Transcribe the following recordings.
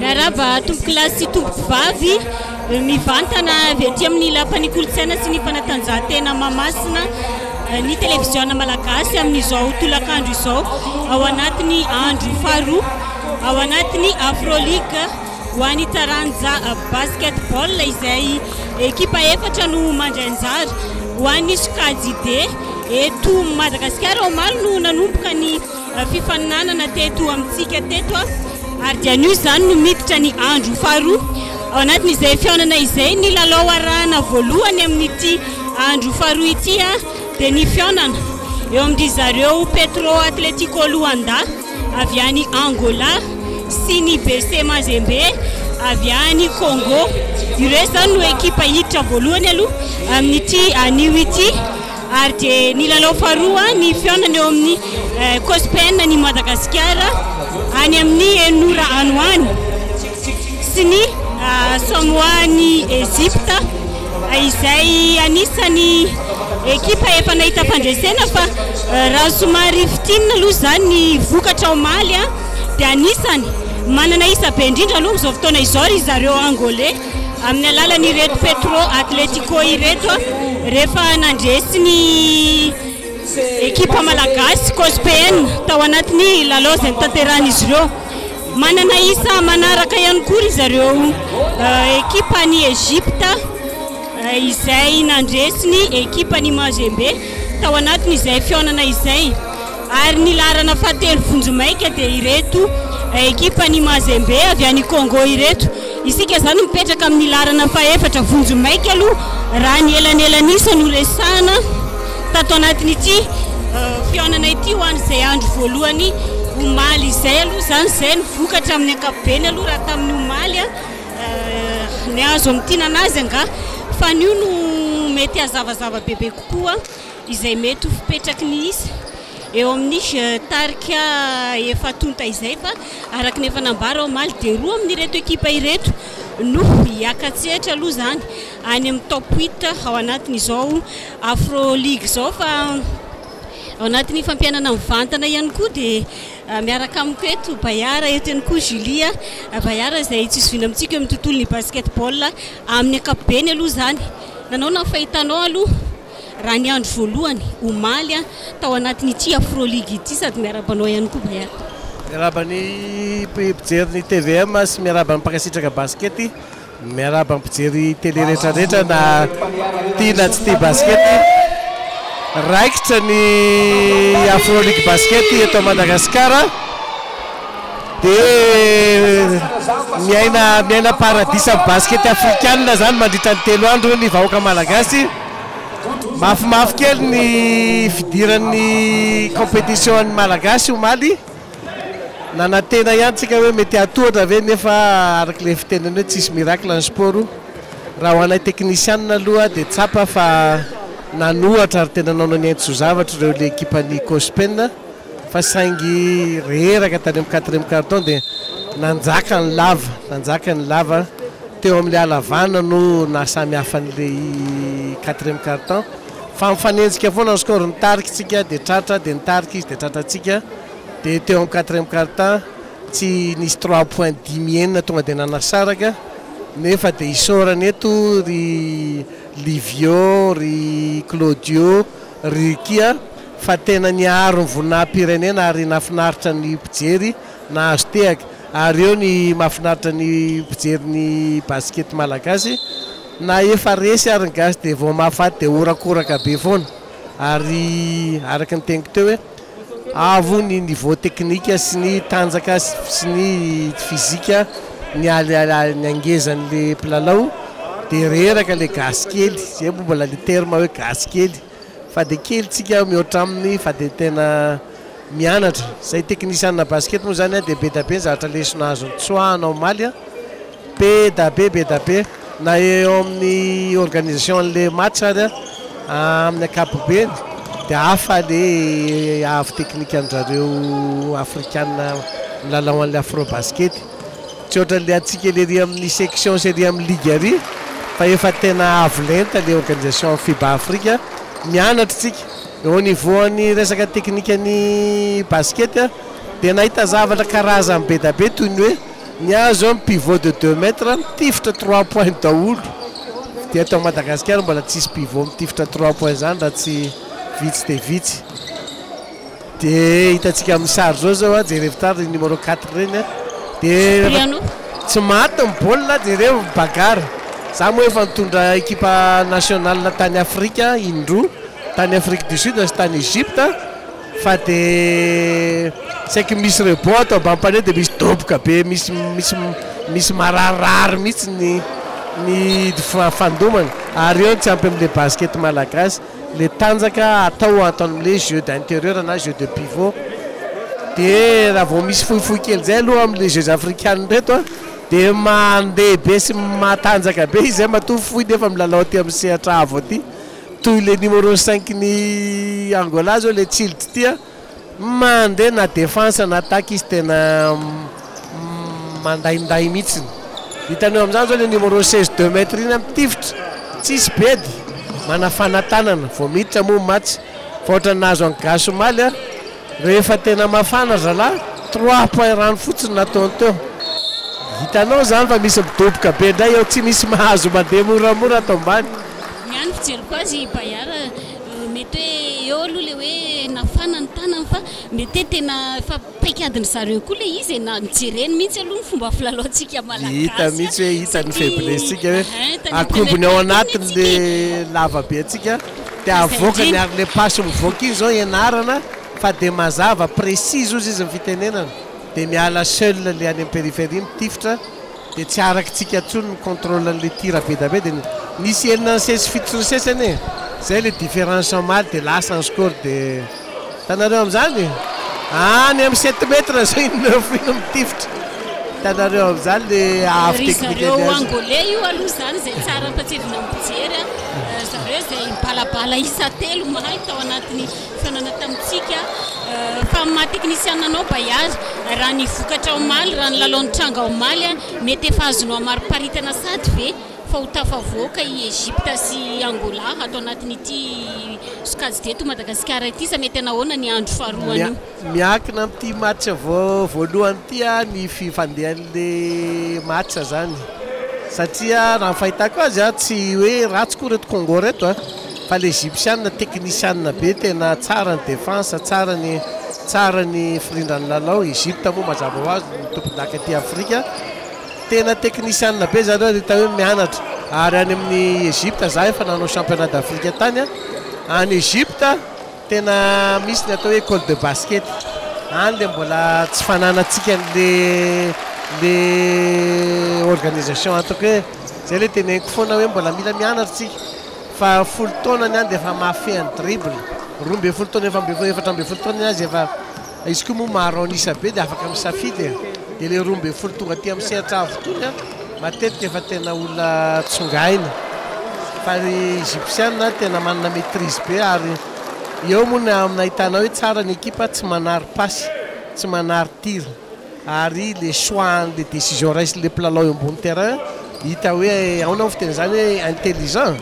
Naraba tumpoklasy tompovavy mivantana avy aty amin'ny lapan'ny kolontsaina sy ny fanatanjahantena Mahamasina ny télévision malagasy amin'izao tolakandro izao ao anatiny andro faharoa ao anatiny Afroligue ho an'ny taranja basketball izay ekipa efatra no mandray anjara ho an'ny Sokajide eto Madagasikara Omar no nanomboka ny fifaninanana teto amintsika teto ary dia anio zany no miditra ny andro faharoa ao anatin'izay fihaonana izay ny lalao arahana voalohany amin'ity andro faharoa ity dia ny fihaonana eo amin'ry zareo Petro Atletico Luanda avy any Angola sy ny BC Mazembe avy any Congo. Ireo zany no ekipa hiditra voalohany aloha amin'ity anio ity ary dia ny lalao faharoa ny fihaonana eo amin'ny Cospen ny Madagasikara any amin'ny Enora Anoany sy ny Samoa ny Egypta izay anisany ekipa efa nahita fandresena fa raha somary fitinina aloha zany ny vokatra omaly dia anisany manana isa be indrindra aloha izao fotoana izao ry zareo Angolais amin'ny alalany ireto Petro Atletico ireto rehefa nandresy ny ekipa malagasy Cospen tao anatiny lalao izay nitanterahana izy ireo. Manana isa manaraka ihany koa ry zareo ekipa ny Egypta izay nandresy ny ekipa ny Mazembe tao anatiny izay fihaonana izay ary ny larana fahatelo vonjomaika dia ireto ekipa ny Mazembe avy any Congo ireto. Isika zany mipetraka amin'ny larana fahaefatra vonjomaika aloha raha ny elanelanisa no resana tato anatin'ity fihaonana ity ho an'izay andro voalohany omaly izay aloha zany izay ny vokatra amin'ny ankapobeny aloha raha tamin'ny omaly ny azo amin'ity nanazy anga fa nio no mety hazavazava bebe kokoa izay mety ho fipetraky ny isa eo amin'ny tarika efa tonta izay fa araka ny efa nambara omaly dia roa amin'ireto ekipa ireto no hiakatsehatra aloha zany any amin'ny top 8 ao anatin'izao Afroligue izao fa ao anatin'ny fampianana mivantana ihany koa dia miaraka amiko eto Bayara eto ihany koa Julia Bayara izay tsy izoviana amintsika eo amin'ny tontolon'ny basketball amin'ny ankapobeny aloha zany. Nanao na fahitanao aloha raha ny andro voalohany omaly tao anatin'ity Afroligue ity sady miarabanao ihany koa Bayara. Miarabany mpijery ny TVM sy miarabany mpakasitraka baskety miarabany mpijery télé rehetrarehetra na tia na tsy tia baskety raikitra ny Afroligue baskety eto Madagasikara dia miaina paradisa baskety afrikanina zany mandritra ny 3 andro ny vahoaka malagasy. Mafimafy kely ny fidiran'ny compétition malagasy omaly nanantena ihany tsika hoe mety atohatra ve nefa arak'le fitenany hoe tsisy miracle ny sport raha ho anay technicienne aloha dia tsapa fa nanohatra ary tena nanao ny entso zavatra ireo le équipany Cospen fa saingy reraka tany amin'ny 4e carton dia nanjaka ny lava teo amin'le alavana no nasamy hafan'le 4e carton fa mifanenjika foana ny score nitarika tsika dia tratra dia nitarika izy dia tratratsika dia teo amin'ny 4e carton tsy nisy 3 points 10 tonga dia nanasaraka nefa dia isorana eto ry Livio, ry Claudio, ry Kia fa tena niaro ny voninahim-pirenena ary nafinaritra ny mpijery nahazo tehaka ary eo ny mahafinaritra ny mpijery ny basket malagasy na efa resy ary ny gasy dia vao mahafaty dia orakoraka be foana ary araka ny teniko teo hoe avo ny niveau teknika sy ny tanjaka sy ny fizika ny angezan'le mpilalao dia reraka le gasy kely zay mbola le terme hoe gasy kely fa dia kely tsika mihoatra aminy fa dia tena mianatra zay technicienne basket moa zany dia be da be zavatra lesona azo tsoahanao maly be da be na eo amin'ny organisation an'le match ary amin'ny ankapobeny dia hafa le avy teknika an'zareo afrikana milalao an'le afro basket tsy ohatra le atsika lery amin'ny section série amin'ny ligue ary fa efa tena avolenta le organisation FIBA Afrique mianatra tsika eo niveauan'ny resaka teknikany basket dia nahita zavatra karazany be da be toy ny hoe ny azo amin'ny pivot de 2 mètres mitifitra 3 points daholo dia atao Madagasikara mbola tsisy pivot mitifitra 3 points zany raha tsy vitsy dia vitsy dia hitantsika amin'ny sary zao jerevitary numéro 4 reny dia tsy maty ny baolina jereo bagara za moa efa nitondra équipe nationale tany Afrika indroa tany Afrique du Sud sy tany Egypte fa dia saiky misy rebond atao bampane dia misy doboka be misy mararirary mihitsy ny fandomana ary eo tsy ampy amin'le basket malagasy le tanjaka atao amin'le jeu d'intérieur na jeu de pivot dia raha vao misy fohifohy kely zay aloha amin'le jeux africains reto dia mandeha be sy matanjaka be izy zay matovy fohy nefa milalao aty amin'ny sehatra avo aty toy le numéro 5 ny Angola zao le Tsildy tia mandeha na défense na attaque izy tena mandainday mihitsiny hitaneo amin'izany zao le numéro 16 2 mètres iny mitifitra tsisy bedy manafana tanana vao miditra moa match fa ohatra nahazo any gasy maly rehefa tena mafana zalahy 3 points rano fotsiny nataony teo hitanao zany fa misy midoboka be ndray eo tsy misy mahazo mandeha moramora atao ambany miany fijeriko azy Bayara mety hoe eo aloha le hoe nafana ny tanana fa mety tena fa paikadiny zareo koa le izy na nijereny mihitsy aloha ny fomba filalaontsika malagasy hita mihitsy hoe hita ny faiblesse-tsika hoe akombony ao anatiny le lavabe atsika dia avoaka ny ary le pasy mivoaka iny zao ianarana fa dia mazava précise ozy izy ny fitenenana dia miala seul le any amin'ny périphérie mitifitra dia tsy arakitsika ntsony ny contrôle an'le tira be da be dia nisy enina ny sesy fitotry sesany zay le différence maly dia lasa ny score dia tanareo amin'izany any amin'ny 7 mètres zao 9 ino mitifitra tanareo amin'izany le avy teknika zareo angolais io aloha zany zay tsara mpatsirina mijery zareo zay balabala isa telo mahay tao anatin'ny fanana tamintsika fa maha-teknisiana anao Bayara raha ny vokatra omaly raha ny lalao ny tranga omaly mety efa azonao amariparitana sady ve fa ho tafavoaka i Egypte sy Angola atao anatin'ity sokajy teto Madagasikara ity sa mety anahoana ny andro faharoany io miankina amin'ity match voalohany ity ny fifandehan'le match zany satria raha fahitako azy tsy hoe ratsy koa reto Congo reto fa le Egyptienne technicienne be tena tsara ny défense tsara ny firindran'ny lalao Egypte moa mazava ho azy ny tompon-daka aty Afrika tena technicienne be zareo hita hoe mianatra ary any amin'ny Egypte za efa nanao championnat d'Afrique tany any Egypte tena misy ny atao hoe école de basket any le mbola tsy fananantsika le organisation ataoko hoe zay le teneniko foana hoe mbola mila mianatra tsika fa 10 taona ny any dia efa mahafehan'ny dribble 12 taona efa 14 taona azy efa izy koa moa maro anisa be dia afaka misafidy dia le roa mbe folo tonga aty amin'ny sehatra avotony matetika efa tena olona tsongaina fa egyptienne tena manana maîtrise be ary eo moa na aminahitana hoe tsara ny équipe tsy manary pasy tsy manary tir ary le choix le décision raisy le plalao eo ambony terrain hita hoe aona fiteny zany hoe intelligent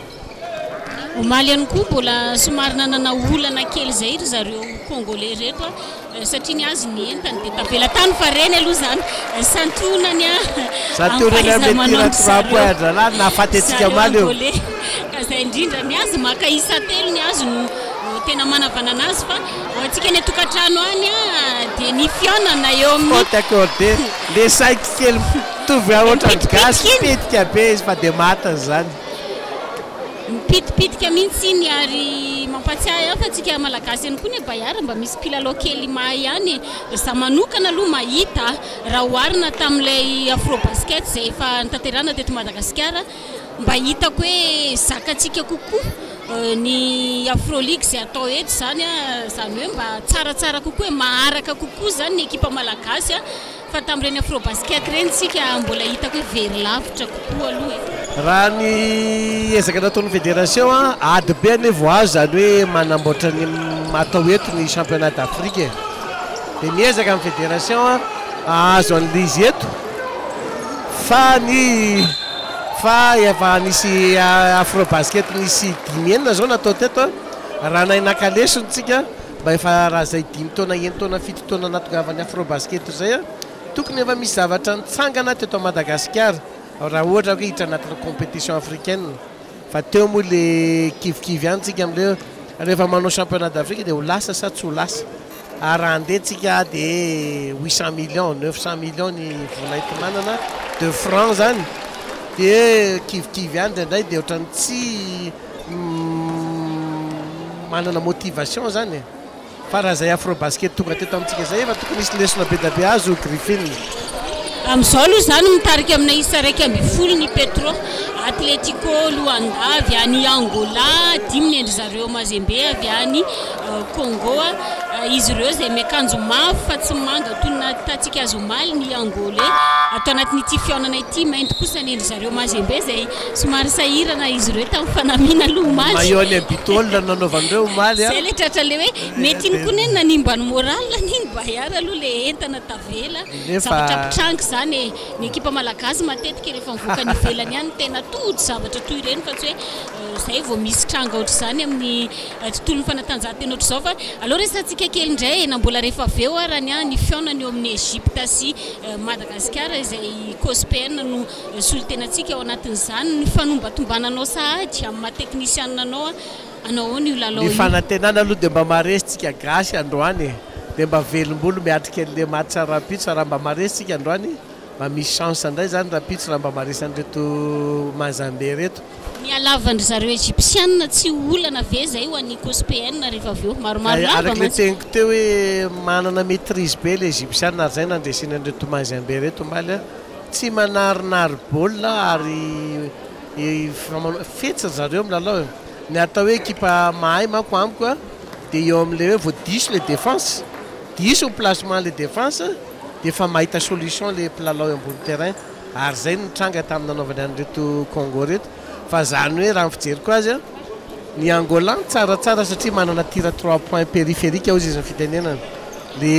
omaly ihany koa mbola somary nanana olana kely zay ry zareo congolais reto satria ny azy ny entany dia tavela tany fa reny aloha zany santonany santonany trapoedra la nahafaty antsika maly eo ka zay indrindra ny azy maka isa telo ny azy no tena manavana anazy fa atsika ny tokantrano any dia ny fionana eo amin'ny faute accordé le saiki kely mitovy ohatrany gasy pitika be izy fa dia matany zany mipitipitika mihitsy iny ary mampatsiahy fa atsika malagasy ihany koa ny bayara mba misy mpilalao kely mahay ihany za manokana aloha mahita raha oharina tamin'ilay afrobasket zay efa nitanterana teto Madagasikara mba hitako hoe zakatsika kokoa ny afroligue zay atao eto zany zany hoe mba tsaratsara kokoa hoe maharaka kokoa zany ny ekipa malagasy fa tamin'ireny afrobasket reny tsika mbola hitako hoe very lavitra kokoa aloha raha ny ezaka nataon'ny fédération ady be anevo azo zany hoe manamboatra ny atao eto ny championnat d'Afrique dia miezaka amin'ny fédération azo an'izy eto fa efa nisy afrobasket nisy 10 enina zao natao teto raha nainakalesonytsika mba efa raha zay 10 taona 1 taona 7 taona natongavany afrobasket zay tokony efa misy zavatra nitsangana teto a Madagasikara raha ohatra hoe hitra anatina compétition africaine fa teo moa le kivikivy ihany tsika am'le rehefa manao championnat d'Afrique dia ho lasa sa tsy ho lasa ary raha andehantsika dia 800 millions 900 millions ny vola itimanana de francs zany dia kivikivy ihany ndraindray dia ohatrany tsy manana motivation zany fa raha zay afrobasket tonga teto amintsika zay efa tokony misy lesona be da be azo Griffin amin'izao aloha zany mitarika amina isa raiky amby folo ny Petro Atletico Luanda avy any Angola 10 ny endry zareo Mazembe avy any Congo izy ireo zay miakanjo mafy fa tsy manga toy na tatsika azo omaly ny Angolais atao anatin'ity fionana ity mainty kosa ny endry zareo Mazembe zay somary sahirana izy ireo tamin'ny fanamiana aloha omaly maillot ny bitôle nanaovan'ireo omaly zay le tratra le hoe mety iny koa neny nanimba ny moral niny bayara aloha le entana tavela zavatra pitrangy zany ny ekipa malagasy matetika rehefa mivoaka ny ivelany ihany tena todo zavatra toy ireny fa tsy hoe zay vao misy tranga ohatry zany amin'ny tontolon'ny fanatanjahantena ohatry zao fa alora resantsika kely indray na mbola rehefa aveo arany ny fionany eo amin'ny Egypte sy Madagasikara izay COSPN no solotenantsika ao anatin'izany ny fanombatombananao sahady amin'ny mahateknisiananao anao ny lalao ny fanantenana aloha dia mba maresitsika gasy androany dia mba velombolo miatrika an'le match rapitso raha mba maresitsika androany mba misy chance indray zany rapitso raha mba maresan'reto Mazembe reto ny alavandry zareo Egyptienne tsy olana ve zay ho an'ny COSPN rehefa aveo maromaro lava araka le teniko teo hoe manana maîtrise be le Egyptienne ary zay nandresiny an'reto Mazembe reto mbaly tsy manarinary baolina ary fetsy zareo milalao ny atao hoe ekipa mahay manko amiko dia eo amin'le hoe vao diso le défense diso ny placement le défense dia efa mahita solution le mpilalao eo ambony terrain ary zay nitranga tamin'ny nanaovany an'reto Congo reto fa zany hoe raha fijeriko azy ny Angola tsaratsara satria manana tira 3 points périphérique ao izy ny fitenenana le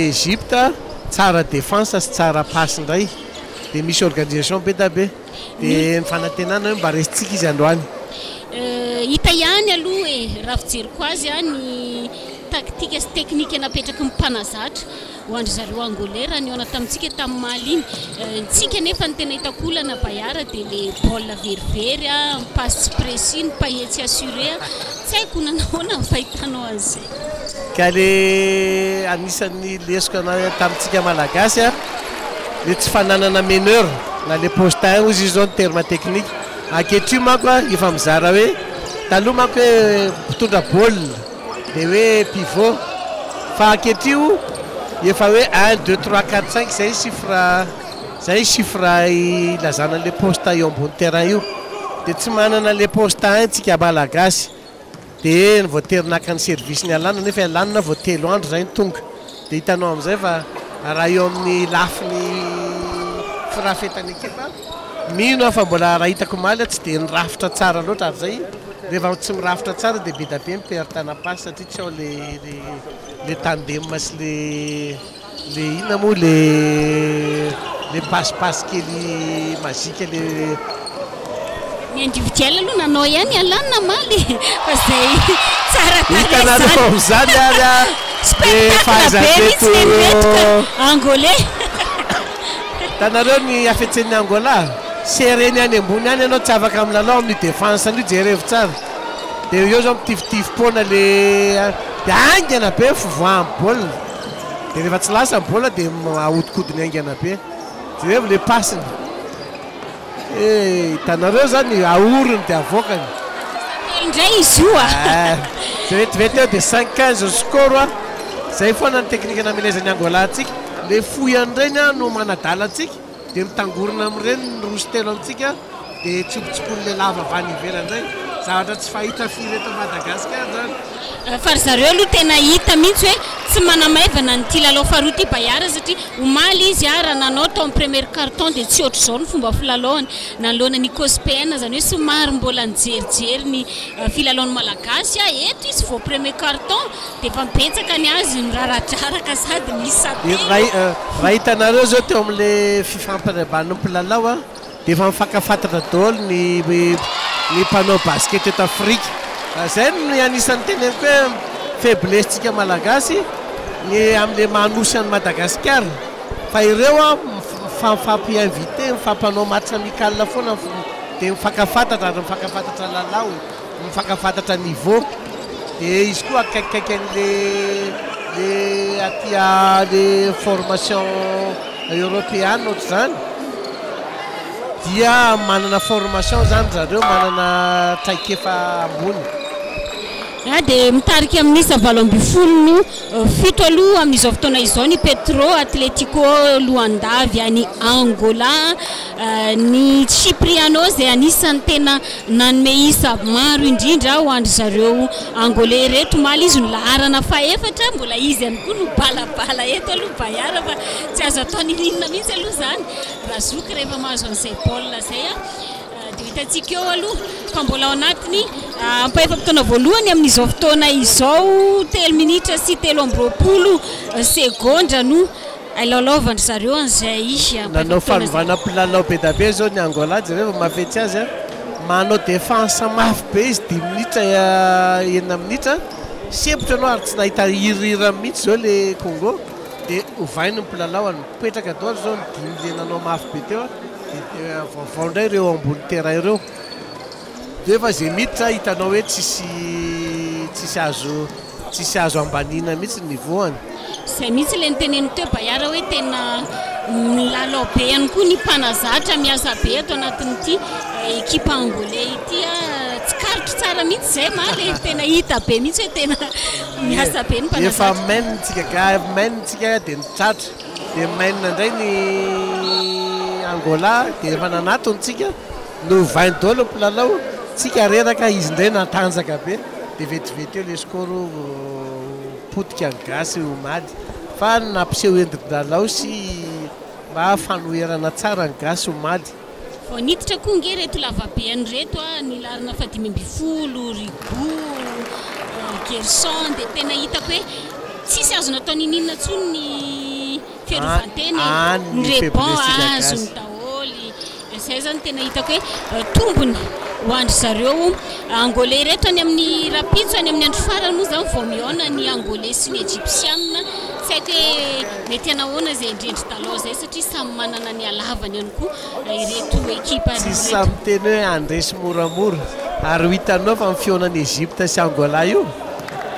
Egypte tsara défense sy tsara passe indray dia misy organisation be da be dia ny fanantenana hoe mba resitsika izy androany hita ihany aloha raha fijeriko azy ny taktika sy teknika napetraky ny mpanazatra ho andry zareo Angolais raha niona tamintsika tamin'ny Mali iny tsika nefa ny tena hitako olana bayara dia le baolina verivery passe tsy précis ny paille tsy assuré tsy haiko nanahoana ny fahitanao azy ka le anisan'ny lesoko tamintsika malagasy le tsy fananana meneur na le postin ozy izy zao ny terme technique ankehitriny manko efa mizara hoe taloha manko hoe mpitondra baolina dia hoe pivot fa ankehitriny efa hoe 1 2 3 4 5 zay chiffre ilazana le poste eo ambony terrain io dia tsy manana le poste tsika malagasy dia voaterinaka ny service ny alana nefa alanina vao 3 andro zay ny tonga dia hitanao amin'izay fa raha eo amin'ny lafiny firafetany ekipa mino aho fa mbola raha hitako maly tsy dia nirafitra tsara loatra ary zay rehefa tsy mirafitra tsara dia be da be mipertana pasy satria tsy ao le tandem sy le ina moa le pasipasy kely mazika le ny individuel aloha nanao ihany alanina maly fa zay tsara hitanareo amin'izany ary spectacle be mihitsy metoka angolais hitanareo ny afetsen'ny Angola sereny any ambony any ianao tsy afaka milalao amin'ny défense an'io jerevo tsara dia eo zao mitifitifim-poana le dia aingana be fivoahan'ny baolina dia rehefa tsy lasa ny baolina dia ahodikodiny aingana be jerevo le passiny hitanareo zany aorony dia avoakany indray izy io zay vetivety eo dia 5-15 score zay foana ny teknika namelezany Angola antsika le foiany reny no manadala antsika dia mitangorona amin'ireny ny roso telo amintsika dia tsipitsipony le lava avany ivelany reny zavatra tsy fahita firy eto Madagasikara zany fa ry zareo aloha tena hita mihitsy hoe tsy manamaivana ny ty lalao faharoa ty Bayara satria omaly izy raha nanao tao amin'ny premier carton dia tsy ohatr'izao ny fomba filalaoany nanoloana ny COSPN zany hoe somary mbola nijerijery ny filalaon'ny malagasy eto izy vao premier carton dia efa mipetsaka ny azy miraradraraka sady misy raha hitanareo zao teo amin'le fifampireban'ny mpilalao dia efa mifankafantatra daholo ny mpanao basket eto Afrika zay no anisan'ny teneniko hoe faiblesse-tsika malagasy ny amin'le manosy an'i Madagasikara fa ireo mifampi-invité mifampanao match amical foana dia mifankafantatra ary mifankafantatra lalao mifankafantatra niveau dia izy koa akaikikaiky le atia le formation européenne ohatr' zany dia manana formation zany zareo manana traikefa ambony dia mitarika amin'isa valo amby folo fito aloha amin'izao fotoana izao ny Petro Atletico Luandavy any Angola ny Cipriano zay anisany tena nanome isa maro indrindra ho andry zareo angolais reto maly izy nilaharana faefatra mbola izy ihany koa no balabala eto aloha Bayara fa tsy azo atao nirinina mihitsy aloha zany raha zoky rehefa mahazo an'izay baolina zay dia hitantsika eo aloha fa mbola ao anatiny ampaefam-potoana voalohany amin'izao fotoana izao 3 minitra sy 13 segondra no alalaovandry zareo an'izay izy nanao fanovana mpilalao be da be zao ny Angola jereo mafetsy azy manao défense mafy be izy 10 minitra 9 minitra sepotra anao ary tsy nahita hirihira mihitsy zao le Congo dia ovainy ny mpilalao mipetraka daholo zao ny dimy le nanao mafy be teo vaovao indray ireo ambony terrain ireo dia efa zay miditra hitanao hoe tsisy azo ambanina mihitsy niveauany zay mihitsy le niteneny teo Bayara hoe tena milalao be ihany koa ny mpanazatra miasa be ato anatin'ity ekipa angolais ity tsy karotro tsara mihitsy zay maly tena hita be mihitsy hoe tena miasa be ny mpanazatra efa mainitsika dia nitratra dia mainina indray ny Angola dia efa nanatontsika no vainy daholo mpilalao tsika reraka izy indray natanjaka be dia vetivety eo le skoro potika gasy omaly fa nampiseho endrin-dalao sy mba fanoherana tsara ny gasy omaly vao niditra koa nge reto lavabeany reto nilarina fa 5 Rigo Gerson dia tena hitako hoe tsisy azo natao ninina tsony ny fiarovanteny ny rebon azony daholy zay zany tena hitako hoe tombony ho andry zareo angolais reto any amin'ny rapitso any amin'ny andro farany moa zany vao mihaona ny angolais sy ny egyptianina tsy haiko hoe mety anahoana zay indrendry talao zay satria samy manana ny alavany ihany koa ireto ekipa tsy samy teny hoe andresy moramora ary ho hitanao fa mifihaonan'ny Egypte sy Angola io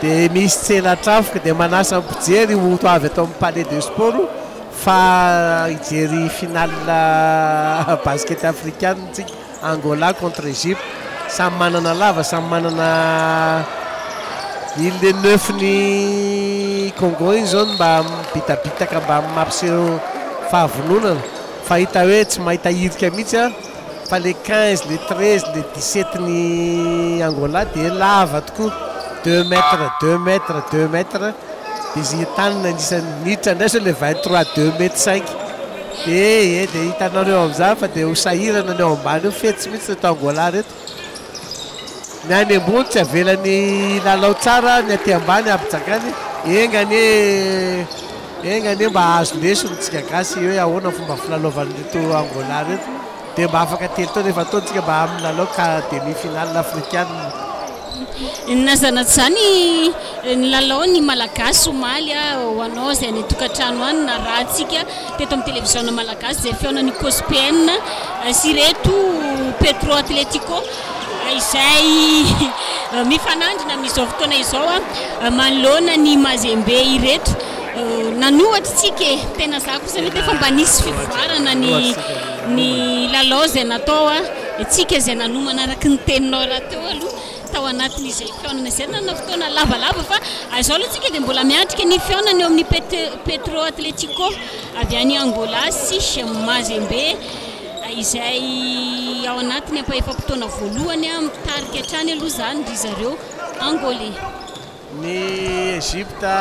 dia misy tselatrafoka dia manasa mpijery ho avy atao amin'ny palais de sport fa hijery finale basket africaine tsika Angola contre Egypte samy manana lava samy manana ile 9 ny Congo iny zao mba bitabitaka mba mampiseho fahavononana fa hita hoe tsy mahita hirika mihitsy fa le 15 le 13 le 17 ny Angola dia lava tokoa 2 mètres dia izy tanana anisan'ny niditra indray zao le 23 2 m 5 dia hitanareo amin'izany fa dia ho sahirana ny ao ambany io fetsy mihitsy reto Angola reto. Ny any ambony tsy avelany lalao tsara, ny aty ambany ampitsakany engany mba azo lesony tsika gasy hoe ahoana fomba filalaovan'ny reto Angola reto dia mba afaka telo taona efa ataontsika mba amin'ny lalao ka demi-finale africaine. Nazanato zany ny lalao ny malagasy Somaly ho anao izay any tokantrano any na raha antsika teto amin'ny télévision malagasy izay feonan'ny COSPN sy reto Petro Atletico izay mifanandrina amin'izao fotoana izao manoloana ny Mazembe ireto. Nanohatra tsika tena za kosa mety efa mba nisy fivoarana ny lalao izay natao tsika izay nanomana araka ny teninao raha teo aloha tao anatin'izay fionana izay nana fotoana lavalava fa izao aloha tsika dia mbola miatrika ny fionana eo amin'ny Petro Atletico avy any Angola sy Mazembe izay ao anatiny ampaefam-potoana voalohany mitarika hatrany aloha zany ry zareo Angolais. Ny Egypte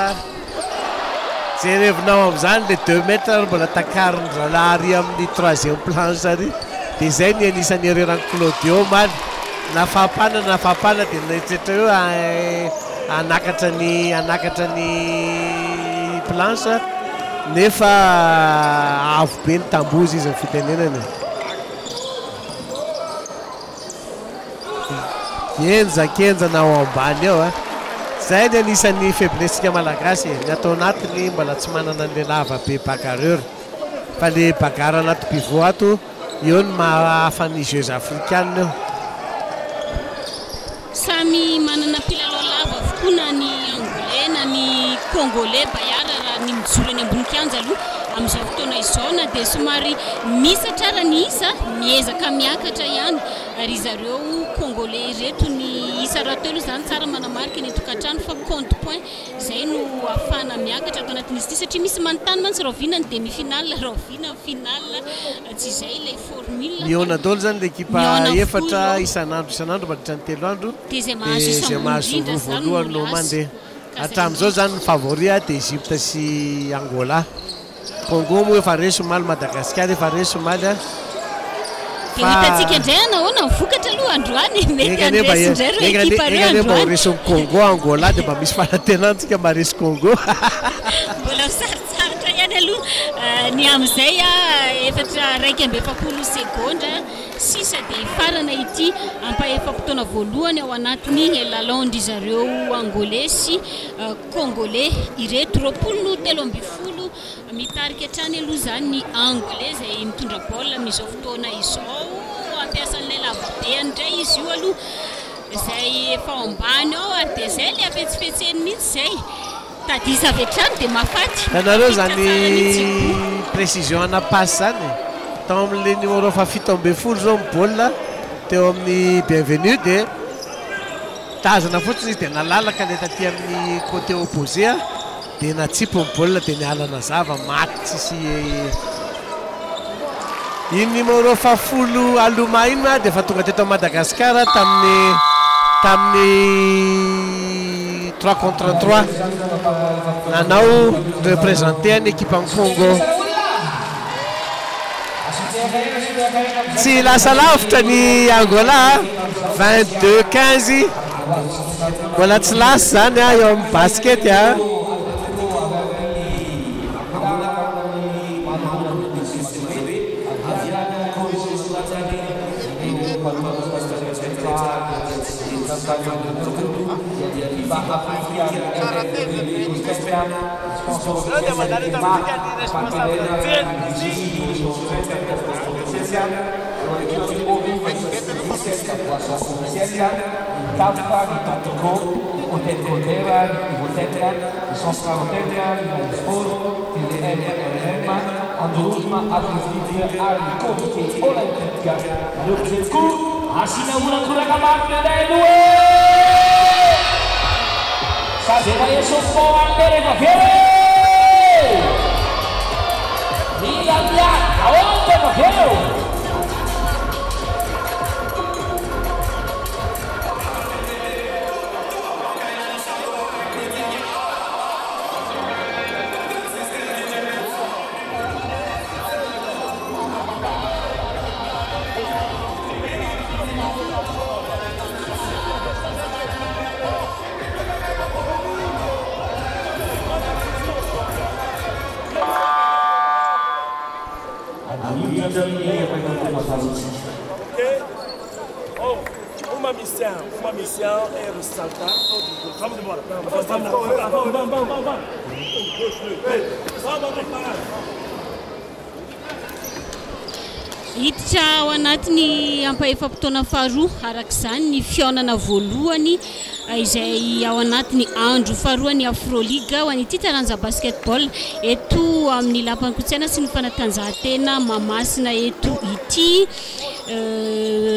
jerevinao amin'izany le 2 mètres mbola takariny zalary amin'ny 3e planche ary dia izay ny anisan'ny ererany Claudio Maly nafapana dia nahitrehitra eo anakatra ny planche nefa avo be ny tambozy izy ny fitenenany. Kenjakena ao ambany ao zay ny anisan'ny faiblessika malagasy ny atao anatiny mbola tsy manana an'le lava be bagarreur fa le bagara anaty pivot ato eo ny mahafa ny Jeux africains eo. Samy manana mpilalao lava avokoa na ny Angolais na ny Congolais bayara raha ny mijoro any ambony kianja aloha amin'izao fotoana izao na dia somary misatrara ny isa miezaka miakatra ihany ary zareo Congolais ireto ny isa raha telo izany tsara manamarika ny tokantrano fa compte point izay no ahafahana miakatra ato anatin'izy ity satria misy manontany mantsy rahovina ny demi-finale rahovina finale tsy izay ilay formule miona daholo zany l'équipe efatra isan'andro mandritra ny 3 andro dia izay mahazo voalohany no mandeha hatramin'izao zany ny favori dia Egypte sy Angola. Congo moa efa re Somaly, Madagascar efa re Somaly dia hitantsika indray anahoana mivokatra aloha androany mety andresindray reo ekipa reo androany mba horesy Congo Angola dia mba misy fanantenantsika maresy Congo mbola sarotsarotra ihany aloha ny amin'izay efatra 1:40 seconde sisa dia farana ity ampaefam-potoana voalohany ao anatiny lalao-ndry zareo Angolais sy Congolais ireto 23 mitarika hatrany aloha zany ny Angolais izay mitondra baolina amin'izao fotoana izao ampiasan'ilay lavabe indray izy io aloha izay efa ambany ao ary dia izay le afetsifetseny mihitsy izay tadisa avy hatrany dia mahafaty. Tanareo zany précision ana passe zany tao amin'le numéro 7 zao mibaolina teo amin'ny bienvenue dia tazana fotsiny izy dia nalalaka le taty amin'ny côté opposé dia natsipo mibaolina dia nialana zava maty tsisy iny numéro 10 Aloma iny dia efa tonga teto Madagascar tamin'ny 3 contre 3 nanao représenté any équipe en Congo. Tsy lasa lavitra ny Angola 22-15 mbola tsy lasa zany eo amin'ny basket Fazeva isso com a Teresa Verde. Liga aonde morreu? inicial é ressaltar hiditra ao anatiny ampaefam-potoana faharoa arak'izany ny fiaonana voalohany izay ao anatiny andro faharoany Afroliga ho an'ity taranja basketball eto amin'ny lapan'ny kolotsaina sy ny fanatanjahantena Mahamasina eto ity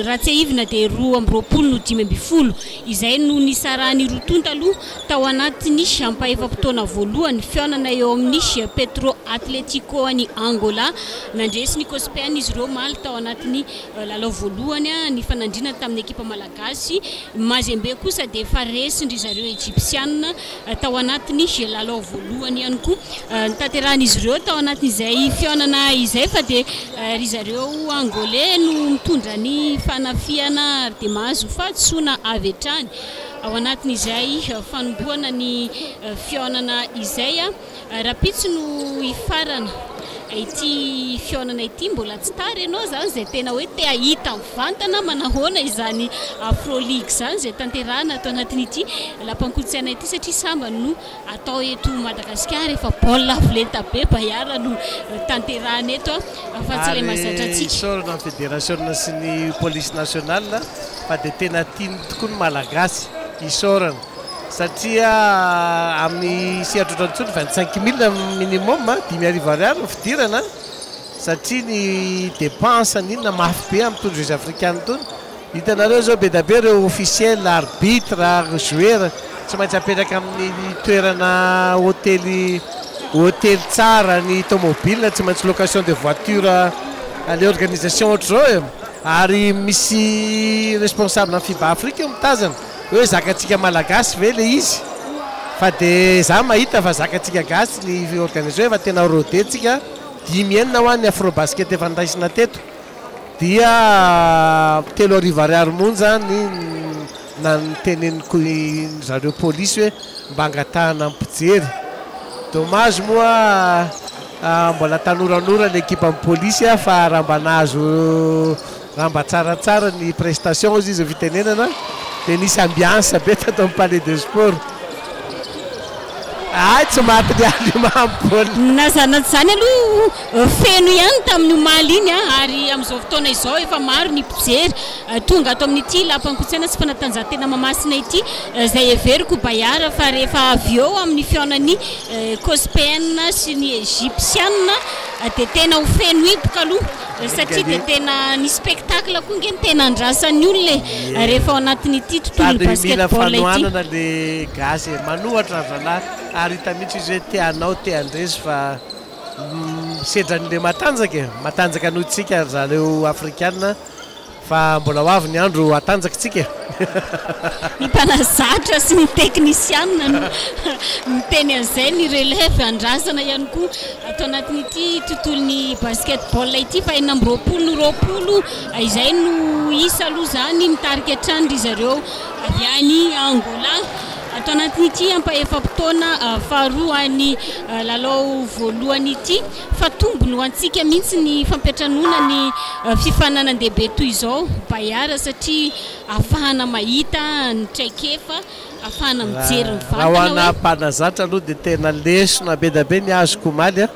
raha tsy ahivina dia 2:25 izay no nisarahany roa taloha tao anatiny ampaefam-potoana voalohany fiaonana eo amin'ny Petro Atletico any Angola nandresy ny Cospéane izy ireo maly tao anatiny lalao voalohany ny fanandrina tamin'ny ekipa malagasy Mazembe kosa dia efa resindry zareo Egyptianina tao anatiny lalao voalohany ihany koa nitanterahan'izy ireo tao anatin'izay fiaonana izay fa dia ry zareo Angolais no mitondra ny fanafiana ary dia mahazo fahatsoana avy hatrany ao anatin'izay fanombohana ny fiaonana izay rapitsy no ifarana ity fiaonana ity mbola tsy tary ianao zany zay tena hoe te ahita mivantana manahoana izany Afroligue zany zay tanterahana atao anatin'ity lapankolotsaina ity satria samba no atao eto Madagasikara efa baolina avolenta be Bayara no tanterahana eto fa tsy ilay mahazatra antsika sorana ny fédération sy ny police nationale fa dia tena tiany tokoa ny malagasy isorana satria amin'ny sihatrotra 25 000 minimum 5,000 ny fidirana satria ny dépense n'inona mafy be amin'ny tondro izy africaine tony hitanareo zao be da be reo officiel arbitre joueur tsy maintsy apetraka amin'ny toerana hôtely tsara ny tomobile tsy maintsy location de voiture ale organisation ohatr' zao ary misy responsable na FIBA Afrique mitazana hoe zakatsika malagasy ve le izy fa dia za mahita fa zakatsika gasy ny organisation efa tena rodetsika 10 enina ho an'ny afrobasket efa niraisina teto dia 3 monja ny na niteneniko zareo polisy hoe mba angatahana ampijery dommage moa mbola tanoranora l'équipe amin'ny polisy fa raha mba nahazo raha mba tsaratsara ny prestation izy izy vitenenana dia nisy ambiance be tato amin'ny palais de sport ay tsy maty ny alimampoly nazanaty zany aloha feno ihany tamin'ny omaly iny ary amin'izao fotoana izao efa maro ny mpijery tonga ato amin'ity lapan'ny kolotsaina sy fanatanjahantena Mahamasina ity zay everiko Bayara fa rehefa avy eo amin'ny fiaonany Cospéane sy ny Egyptianina dia tena ho feno hipoka aloha satria dia tena ny spectacle koa ngeny tena andrasan'ny olona rehefa ao anatin'ity tontolon'ny basketball ity fanohanana le gasy manohatra zalahy ary hita mihitsy izy hoe te anao te andresy fa sedran'le matanjaka noho tsika zareo africaine fa mbola ho avy ny andro atanjakatsika ny mpanazatra sy ny teknisianina no miteny an'izay ny relève andrasana ihany koa atao anatin'ity tontolon'ny basketball ity fa 20 izay no isa aloha zany mitarika hatrany ry zareo avy any Angola atao anatin'ity ampaefam-potoana faharoa any lalao voalohany ity fa tombony ho antsika mihitsy ny fampiatranona ny fifanana-ndehibe toy izao Bayara satria ahafahana mahita ny traikefa ahafahana mijery ny vatana raha ho ana mpanazatra aloha dia tena lesona be da be ny azoko omaly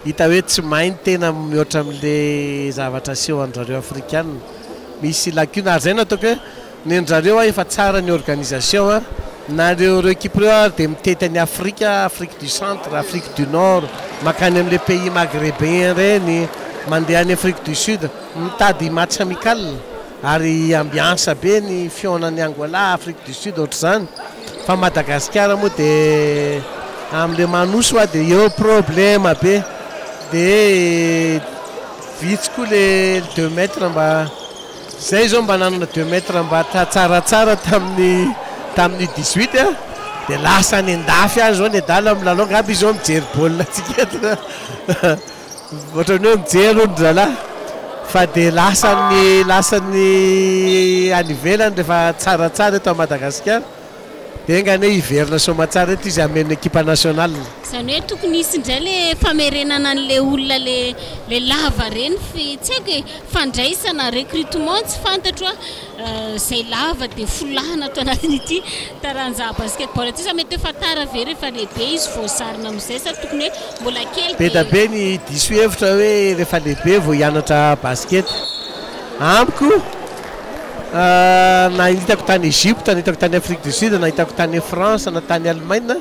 hita hoe tsy mainy tena mihoatra amin'le zavatra seho andrareo africaine misy lacune ary zay no ataoko hoe ny andrareo efa tsara ny organisation nareo équipe reo dia mitety any Afrique du Centre, Afrique du Nord makany amin'le pays maghrébin reny mandeha any Afrique du Sud mitady match amical ary ambiance be ny fiaonany Angola Afrique du Sud ohatr'izany fa Madagasikara moa dia amin'le manoso dia eo problème be dia vitsy koa le 2 mètres mba zay zao mba nanana 2 mètres mba tsaratsara tamin'ny 18 dia lasa ny andafy azy zao ny adala amin'ny lalonga aby izy zao mijery baolina tsika ohatrany hoe mijery ony zalahy fa dia lasa ny any ivelany rehefa tsaratsara eto Madagasikara dia ngany hoe hiverina somatsara eto izy amen'ny équipe nationale. Izany hoe tokony isy indray le famerenana an'le olona le lava reny tsy haiko hoe fandraisana recrutement tsy fantatro zay lava dia folahana ato anatin'ity taranjaha basketball ity sa mety efa tara ve rehefa lehibe izy voasarina amin'izay sa tokony hoe mbola kely be da be ny diso hevitra hoe rehefa lehibe vao hianatra basket amiko na hitako tany Egypte, na hitako tany Afrique du Sud, na hitako tany France, na tany Allemagne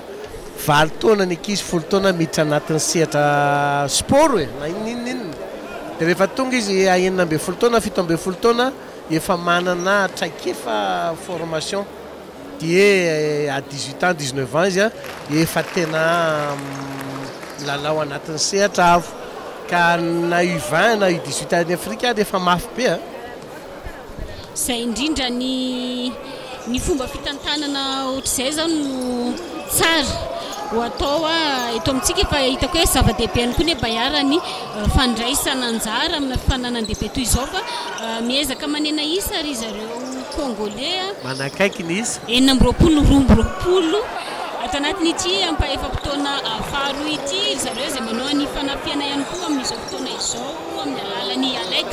20 taona ny ankizy 10 taona miditra anatin'ny sehatra sport hoe na inona dia rehefa tonga izy 19 taona 17 taona efa manana traikefa formation dia à 18 ans 19 ans izy efa tena lalao anatin'ny sehatra avo ka na U20 na U18 any Afrika dia efa mafy be zay indrindra ny fomba fitantanana ohatr'izay zao no tsara ho atao eto amintsika efa hitako hoe zava-dehibe ihany koa ny Bayara ny fandraisana anjara amina fananandehibe toy izao fa miezaka manena isa ry zareo Congolais manakaiky ny isa 19 ato anatin'ity ampaefam-potoana faharoa ity zareo zay manao ny fanafiana ihany koa amin'izao fotoana izao amin'ny alalan'ny Alex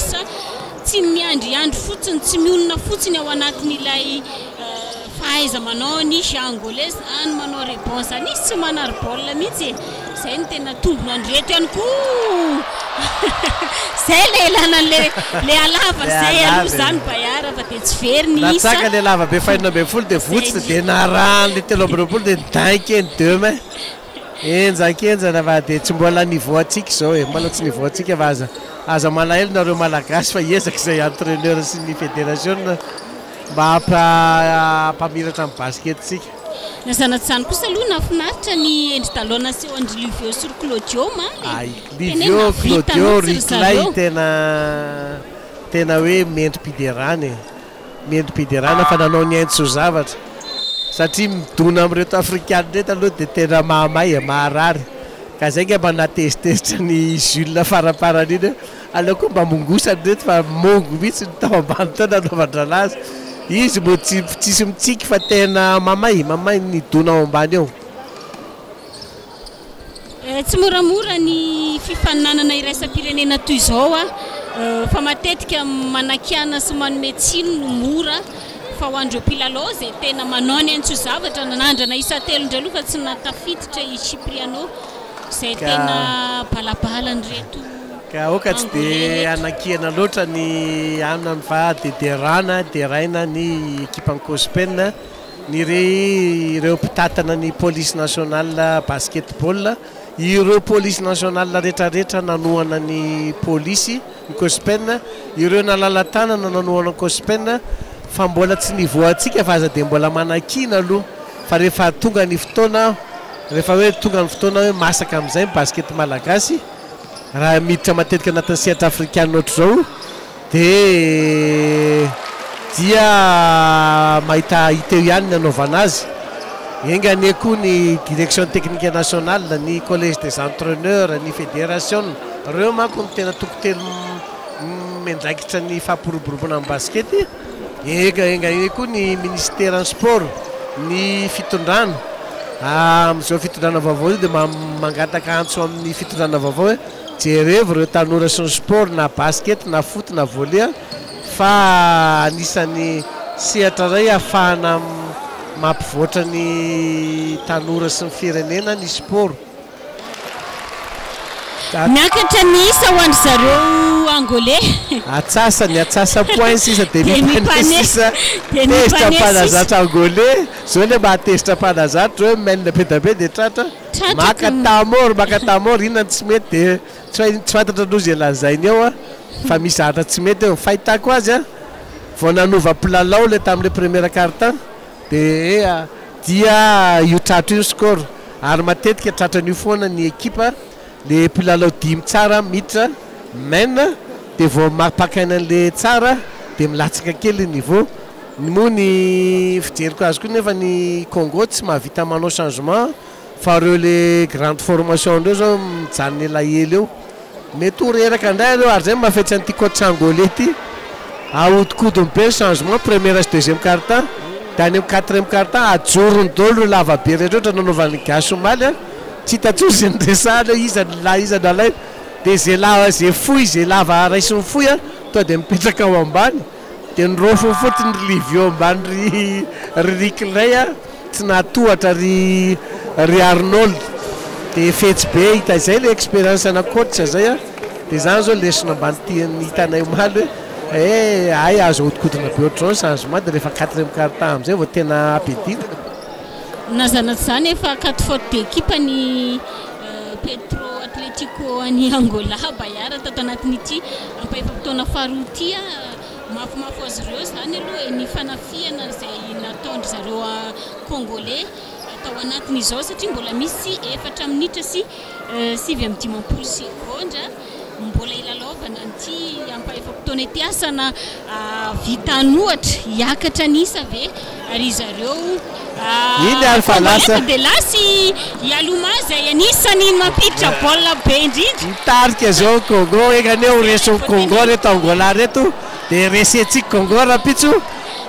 tsy miandriandry fotsiny tsy mionona fotsiny ao anatin'ilay fahaiza manao ny Angolais any manao rebond zany izy tsy manary baolina mihitsy zay ny tena tombony andreto ihany koa zay le ilana le alava zay aloha zany Bayara fa dia tsy very ny isa natsaka le lava be 20 dia votsy dia narany le 13 dia daikeny 2 mai enjakenjana fa dia tsy mbola niveau atsika izao mbola tsy niveau atsika fa aza malahelo nareo malagasy fa ezaka izay entraîneur sy ny fédération mba hampamiratra amin'ny basket tsika nazanatsany kosa aloha nafinaritra ny endry talona seo andry Livio sur Claudio Livio Claudio Riklay tena hoe mendrim-piderana fa nanao ny haintso zavatra satria midona amin'reto afrikana reto aloha dia tena mahamay maharary ka zay nga mba natesitesitra ny Jules faraparan'iny aleo koa mba mongosany reto fa mongo mihitsy ny tao ambany tao nanaovandra azy izy mbo tsisy mitsiky fa tena mamay ny dona ao ambany eo tsy moramora ny fifaninanana iraisam-pirenena toy izao fa matetika manakiana sy manome tsino no mora fa ho andreo mpilalao zay tena manao ny haintso zavatra nanandrana isa 3 indray aloha fa tsy natafiditra i Cipriano zay tena balabalany reto ka oka tsy dia anakiana loatra ny anany fa deraina ny équipe en Cospen ny ireo mpitatana ny police nationale basketball ireo police nationale rehetrarehetra nanohana ny polisy ny Cospen ireo nalalatanana nanohana ny Cospen fa mbola tsy niveau atsika fa aza dia mbola manakina aloha fa rehefa tonga ny fotoana hoe masaka amin'izay basket malagasy raha miditra matetika anatin'ny sehatra afrikana ohatr' zao dia mahita hita eo ihany ny anaovana azy engany koa ny direction technique nationale ny collège des entraîneurs ny fédération reo manko ny tena tokotelo mendraikitra ny fampiroboroboana amin'ny basket engany koa ny ministère en sport ny fitondrana amin'izao fitondrana vaovao io dia mangataka antso amin'ny fitondrana vaovao hoe jerevo reo tanora sy ny sport na basket na foot na volley fa anisan'ny sehatra ray ahafahana mampivoatra ny tanora sy ny firenena ny sport miakatra ny isa ho andry zareo Angolais atsasa point sisa dia mipanesisa tesitra mpanazatra Angolais zao le mahatesitra mpanazatra hoe mailina be da be dia tratra maka tamor inona tsy mety dia tsy fantatra lozy lazainy eo fa misy zatra tsy mety eo fahitako azy vao nanova mpilalao le tamin'le première quart-temps dia io tratra io score ary matetika tratran'io foana ny équipe le mpilalao 5 tsara miditra maina dia vao mapakaina an'le tsara dia milatsaka kely niveau moa ny fijeriko azy koa nefa ny Congo tsy mahavita manao changement fa reo le grande formation ndreo zao mijanona elaela eo mety ho reraka indray aleo ary zay mahafetsy an'ity coach Angolais ity ahodikodiny be changement première sy deuxième quart-temps tany amin'ny 4e quart-temps ajorony dolo lavabe rehetra ohatra nanaovan'ny gasomaly tsy hitatsory zay nydresana izany alay dia zay lava zay foy zay lava raisy ny foy to dia mipetraka ao ambany dia nyrofony fotony rylivy eo ambany ry riclay tsy nahatohatra ry Arnold dia fetsy be hita zay le expérience ana coach zay dia zany zao lesona ambany tiany hitanay omaly hoe ay azo hodikodina be ohatr'izao changement dia rehefa 4e quart-temps amizay vao tena ampidina nazanaty zany efa 4 fautes d'équipe ny Petro Atletico any Angola Bayara tato anatin'ity ampaefam-potoana faharoa ity mafimafy azy ireo zany aloha ny fanafiana zay nataondry zareo congolais atao anatin'izao satria mbola misy 4 minitra sy 7 sekonda mbola ilalaovana an'ity ampaefam-potoana ity asana vitanohatra hiakatra nisa ve ary zareo iny alfa lasa dia lasy ialoma zay anisany mampiditra baolina be indrindra mitarika zao Congo ekaneo reso Congo reto Angola reto dia resentsika Congo rapitso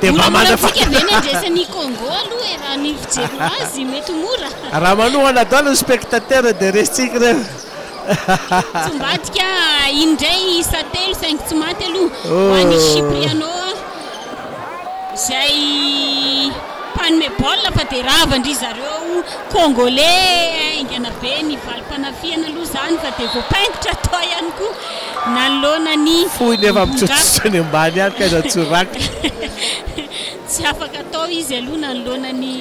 dia mba manafaka be nandresan'ny Congo aloha raha ny fijery azy mety mora raha manohana dao le spectateur dia resitsika re Tsumbatka indray satelo 5 tsy maty aloha hoan'ny Cipriano zay panome baolina fa dia ravandry zareo congolais ingana be ny valim-panafiana aloha zany fa dia voapaingitra atao ihany koa nanolona ny foy nefa mitsotsony ambany ihany kaiza tsoraka tsy afaka atao izy aloha nanolona ny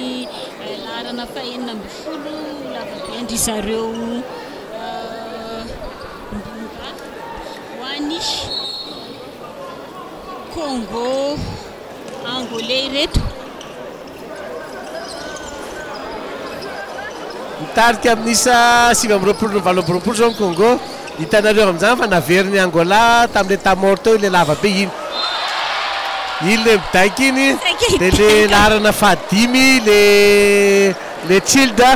laharana fahaenina amby folo lavabe andry zareo hoan'ny Congo angolais reto mitarika amin'isa 7-7 zao ny Congo hitanareo amin'izany fa naveriny Angola tamin'le tamoro teo le lava be iny le midaiky iny dia le laharana fahadimy le Tsilda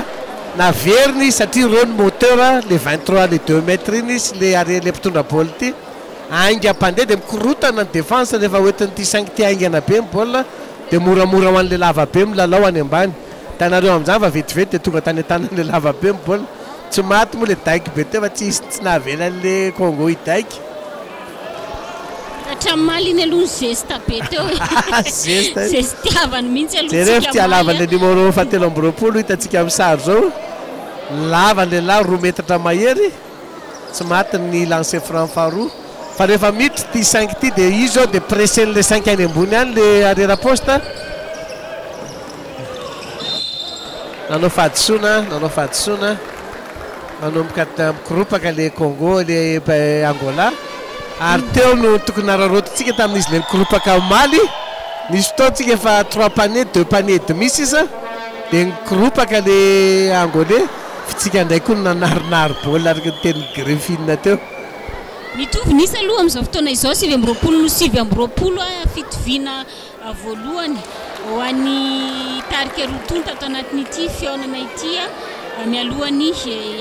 naveriny satria reo ny moteur le 23 le 2 mètres iny sy le mpitondra baolina ity ainga mpandeha dia mikorotana ny défense rehefa hoentin'ity 5 ty aingana be ny baolina dia moramora ho an'le lava be milalao any ambany tanareo amin'izany fa vetivety dia tonga tany an-tanan'le lava be ny baolina tsy maty moa le daiky be teo fa tsy nahavelan'le Congo hidaiky hatramin'ny iny aloha ny zesta be teo zestiavany mihitsy aloha zay rehefa tia lavan'le numéro 7-20 hitantsika amin'ny sary zao lavan'le lahy 2 metatra mahery tsy maty ny lancer franc faharoa fa rehefa miditra ty 5 ty dia izy zao dia pressen'le 5 any ambony any le arrière poste nanao fadisoana manomboka mikoropaka le Congo le Angola ary teo no tokony nararototsika tamin'izy le mikoropaka maly nisy fotoantsika efa 3 panier 2 panier et demi sisa dia mikoropaka le angolais fitsika ndray koa nanarinary baolina araka ny teny Griffin teo mitovy nisy aloha amin'izao fotoana izao 7-20 no 7-20 fitoviana voalohany ho an'ny tarika rotony tato anatin'ity fiaonana ity mialohan'ny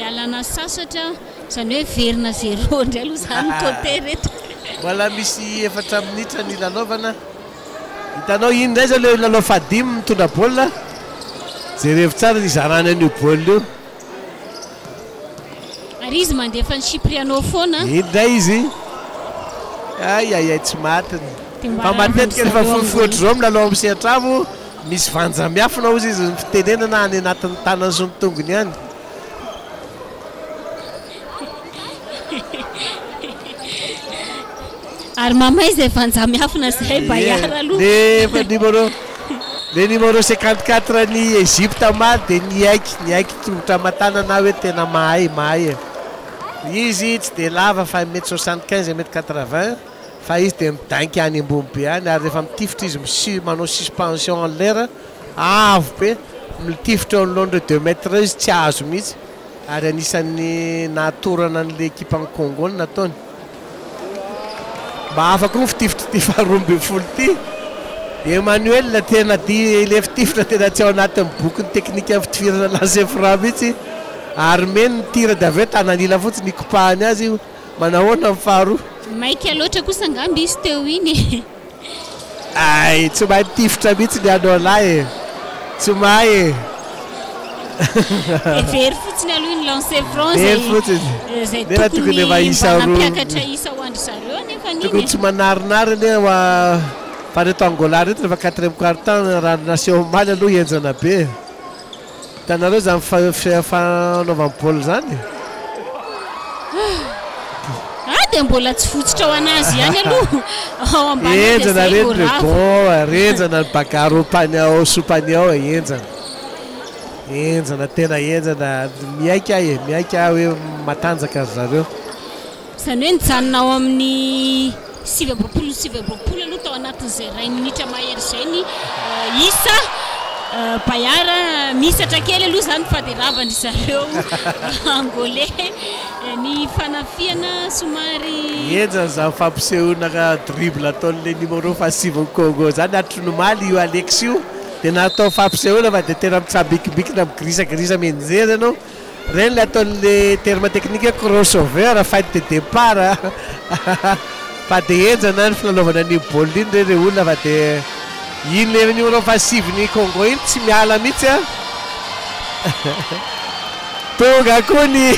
alana sasatra izany hoe verina 0 ndray aloha zany côté reto mbola misy 4 minitra ny lalaovana hitanao iny ndray zao le lalao fahadimy mitondra baolina jerevo tsara ny zarana an'io baolina io ary izy mandefa ny Cipriano foana iny ndray izy ay tsy matiny fa matetika rehefa fohifohitra zao milalao amin'ny sehatravo misy vanja miafina ozy izy fitenenana any anatin'ny tanany sy ny tongony ihany ary mamay zay vanja miafina zay Bayara aloha le numéro 54 ny Egypte maly dia ny aiky tongotra matanana hoe tena mahay izy tsy dia lava fa mètre 75 mètre 80 fa izy dia midainky any ambony be any ary rehefa mitifitra izy manao suspension en l'air avo be mitifitra eo anoloan'ireo 2 mètres izy tsy azo mihitsy ary anisan'ny natorana an'le équipe en Congo nataony mba afaka ny fitifitra ty faharoa ambin'ny folo ty Emmanuel tena le fitifitra tena tsy ao anatin'ny bokyny teknika amin'ny fitifirana lancer franc mihitsy ary meny ny tira dia avy eo tananila fotsiny nikopahany azy manahoana amin'ny faharoa maika loatra kosa angamby izy teo iny ay tsy mahay tifitra mihitsy ny anao lahy tsy mahay very fotsiny aloha iny lancer franc very fotsiny zay nena tokony efa isa roa nampiakatra isa ho andry zareo nefa tokony tsy manarinary ane fa reto Angola reto rehefa 4e quart-temps raha nation maly aloha enjana be hitanareo zany fanaovam-baolina zany dia mbola tsy fotsitra ho anazy ihany aloha ao ambany enjana reto le bon renjana ny bagaro paniao sopaniao enjana tena enjana miaika hoe matanjaka zareo zany hoe nijanona ao amin'ny 7 aloha tao anatin'izay 2 minitra mahery zay ny isa Bayara misatra kely aloha zany faderavany zareo angolais ny fanafiana somary enjana zany fampisehoana dribble ataon'le numéro fa7 Congo zany atronomaly io Alex io dia natao fampisehoana fa dia tena mitsabikibikina migrisagrisa mienjery ianao reny le ataon'le terme technique crossover fight de départ fa dia enjana ny filalaovana ny baolina iny reny olona fa dia iny le numéro fa7 ny Congo iny tsy miala mihitsy tonga koa ny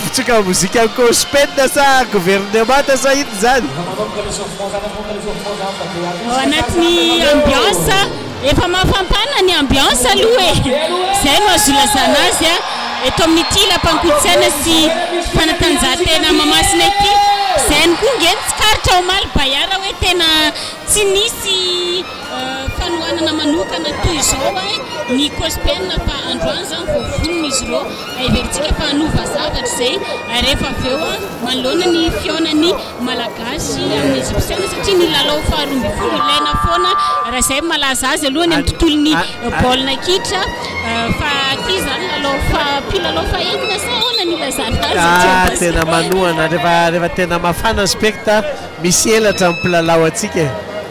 fitsoka mozika gospel sa gouvernement sa iny zany ao anatin'ny ambiance efa mafampana ny ambiance aloha zay no azo lazana azy eto amin'ity lampankotsaina sy fanatanjahantena mamasina ity zay ny koa ngeny tsy karitra omaly Bayara hoe tena tsy nisy fanohanana manokana toy izao ny gospel fa androany zany voavonona izy ireo everitsika fa hanova zavatra zay rehefa avy eo manoloana ny fionany malagasy amin'ny egyptiana satria ny lalao faharoa ilaina foana raha izay malaza azy alohany amin'ny tontolon'ny baolina kitra fa ty zany lalao fahenina sa ahoana ny ilazana azy tena manohana rehefa tena mafana specta misy elatra amin'ny mpilalao atsika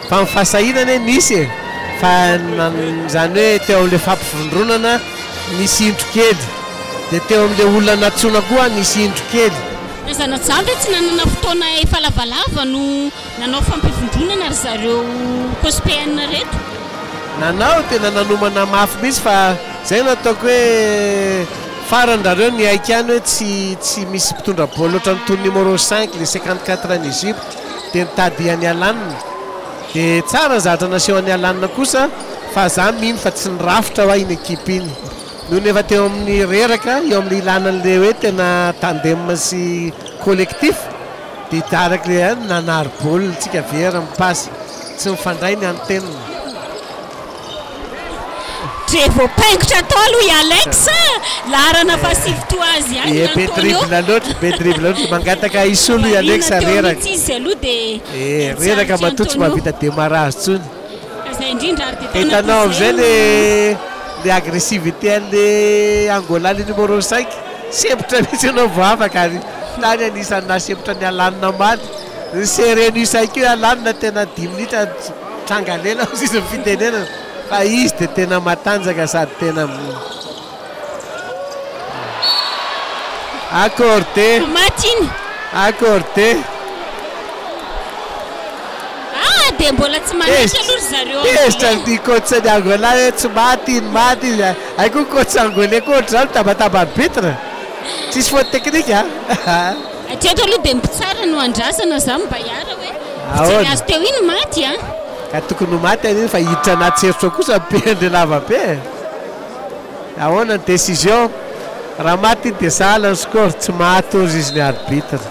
fa mifasahinana nisy fa zany hoe teo amin'le fampivondronana nisy indro kely dia teo amin'le olona natsona koa nisy indro kely zana zany hoe tsy nanana fotoana efa lavalava no nanao fampivondronana ry zareo cospéenne reto nanao tena nanomana mafy misy fa zay nataoko hoe farandrareo ny aika any hoe tsy misy mpitondra baolina oatra ny toy numéro 5 le 54 any Egypte dia nitady any alanina dia tsara zatra naseho any alanina kosa fa za mino fa tsy nirafitra hoa iny ekipe iny noho nefa teo amin'ny reraka eo amin'ny ilanan'le hoe tena tandem sy collectif dia hitaraka le nanary baolina tsika vera mipasy tsy mifandray ny antenina dre voapaingotra atao aloha i Alex larana fa sivito azy ihany be dribble loatra mangataka isolo i Alex reraka izy aloha dia reraka matotsy mahavita démarrage tsony zay indrindra ary dia hitanao am'izay le agressivité an'le Angola le numéro 5 sempotra mihitsy anao vo afaka ary tany anisany nasempotra ny alanina maly ny sereny isaiko io alanina tena 10 minitra trangalela izy fitenena fa izy dia tena matanjaka sady tena accordé matiny accordé dia mbola tsy manatra aloha zareo tesitra ny coach ny Angola hoe tsy maty iny maty izy ay koa coach angolais koa ohatra zany tabataba arbitre tsisy faute technique atreto aloha dia mpitsara no andrasana za Bayara hoe tsy azo teo iny maty ka tokony maty an'iny fa hiditra anaty seritra kosa pendre lava be ahoana ny décision raha maty iny dia sahala ny score tsy maty ozy izy ny arbitre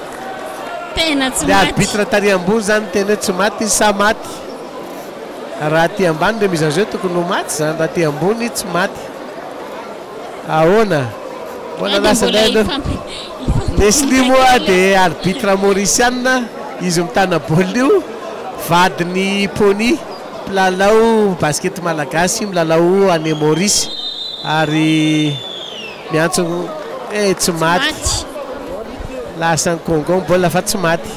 tena tsy le arbitre tary ambony zany tena hoe tsy maty izy sa maty raha ty ambany le mise en jeu tokony ho maty zany raha ty ambony tsy maty ahoana mbola lasanay lesli moa dia arbitre mauriciana izy mitana baolina io vadiny pony mpilalao basket malagasy milalao any Maurice ary miantso tsy maty lasany Congo mbola fa tsy maty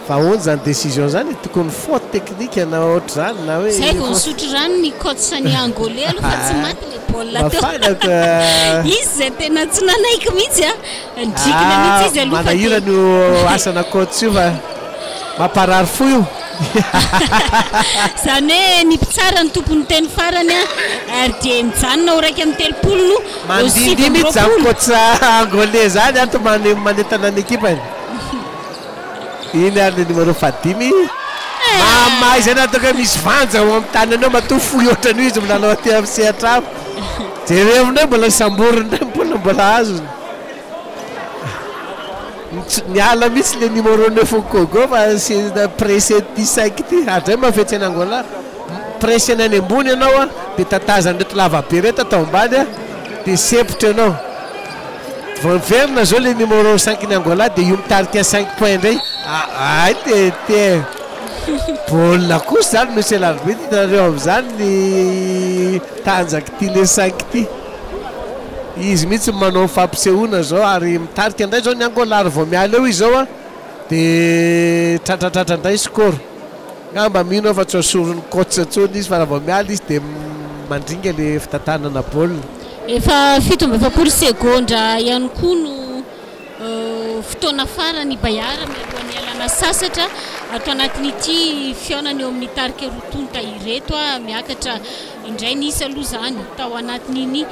fa ony zany décision zany tokony faute technique na ohatra zany na hoe zay vao nisotro rano ny coach ny Angolais aloha fa tsy maty le baolina teo izy zay tena tsy nanaiky mihitsy ndrikina mihitsy izy aloha manahira no asana coach io fa mamparary fo io Zany hoe ny mpitsara ny tompony teny farany ary dia mijanona ho raiky amin'ny telopolo mandindimy jankotra angolais zany ato manentana ny ekipany iny ary le numéro 5 mama izay nataka misy vanja ao amin'ny tany anao matoa fohy ohatran'io izy milalao aty amin'ny sehatra jereo mbola samboriny mbola azo niala mihitsy le numéro 9 Kogo fa c'est pressé ty 5 ty adray mafetsy any Angola pressé any ambony ianao a dia tatazany reto lavabe reto atao ambany a dia sepotra ianao verina zao le numéro 5 ny Angola dia io mitarika 5 points ndray ay te baolina kosa zany monsieur l'arbitre nareo amin'izany ny tanjaky ty le 5 ty izy mihitsy manao fampisehoana zao ary mitarika indray zao ny Angola ary vao miala eo izy zao a dia tratratratra indray score ngamba mino fa tsy hosorony coach atsony izy fa raha vao miala izy dia mandringa le fitantanana baolina efa 17 segondra ihany koa no fotoana farany Bayara mialohan'ny alana sasatra ato anatin'ity fiaonany eo amin'ny tarika rotonta ireto miakatra indray nisy aloha zany tao anatin'iny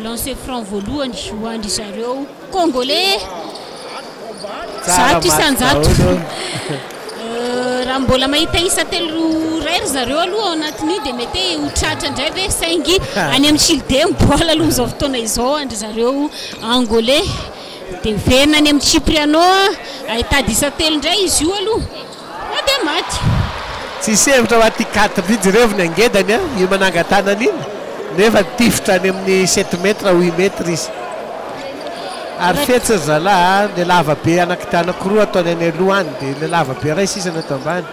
lancer franc voalohany hoandry zareo congolais zato isanjato raha mbola mahita isa telo ray zareo aloha ao anatin'iny dia mety hotratra indray ve saingy any amin'ny Childe mibola aloha zao fotoana izao andry zareo angolais dia verina any amin'ny Cipriano ahitady isa telo indray izy io aloha dia maty tsy sevitra ho aty 4 jerevony angedany a io manangan-tanany iny nefa tifitra any amin'ny 7 metre 8 metre izy ary fetsy zalahy le lavabe anakitanakiroa ataony any aloha any dia le lavabe ray sisany ato ambany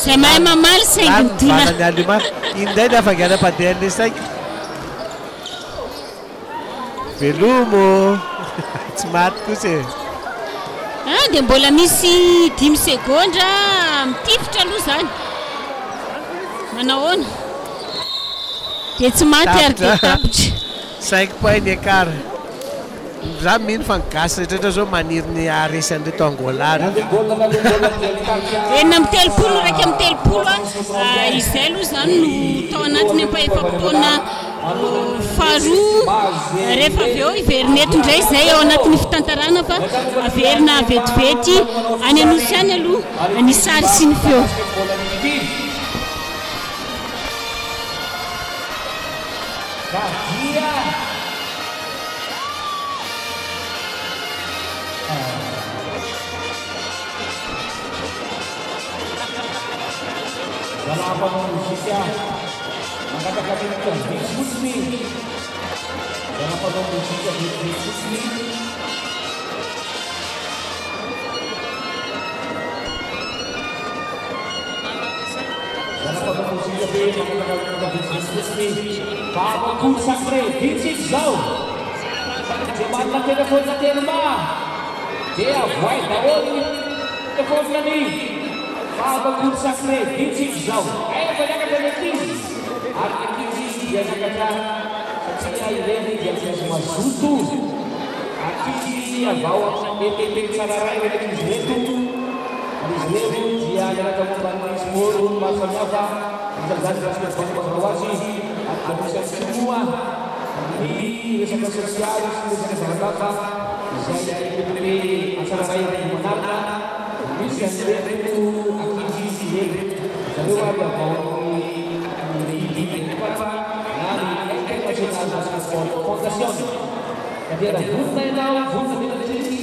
zay mahay mamaly saingy midina ny alima indray ny afangana-pandehan'le saingy velomo tsy maty kosa dia mbola misy 10 segondra mitifitra aloha zany manahoana dia tsy maty ary dia tapitra 5 points ny écart za mino fa gasy rehetrarehetra zao maniry ny aresan'reto Angola enina amin'ny telopolo raiky amin'ny telopolo izay aloha zany no tao anatiny ampaefam-potoana faharoa rehefa avy eo iverineto indray izay ao anatin'ny fitantarana fa averina vetivety any anosy any aloha ny sary sy ny feo Dalam Indonesia mengatakan ini Musmi dalam Indonesia Musmi dalam Indonesia mengatakan Musmi Papa Kusakre Vincent Zhao Cepat lagi telepon nanti rumah dia buat tahun telepon nanti Papa Kusakre Vincent Zhao banyak penalti Akiji yang dikatakan saya ini dia semua sutu Akiji yang bawa BTP Sararai dari Zletu dia yang akan membantu seluruh masyarakat menjelaskan informasi ada semua ini resep sosial resep masyarakat saya ini acara saya di mana bisa Zletu Akiji jadi ada mau jadi ada bunda yang tahu bunda tidak jadi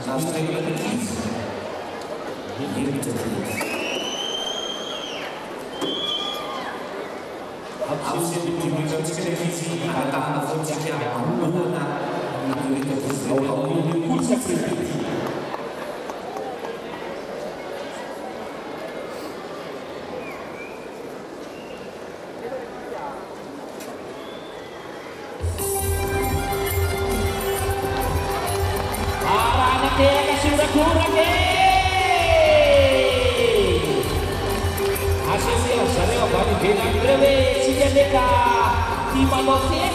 sampai sudah kurang hasilnya saya baru bilang terwe sejak mereka di Malaysia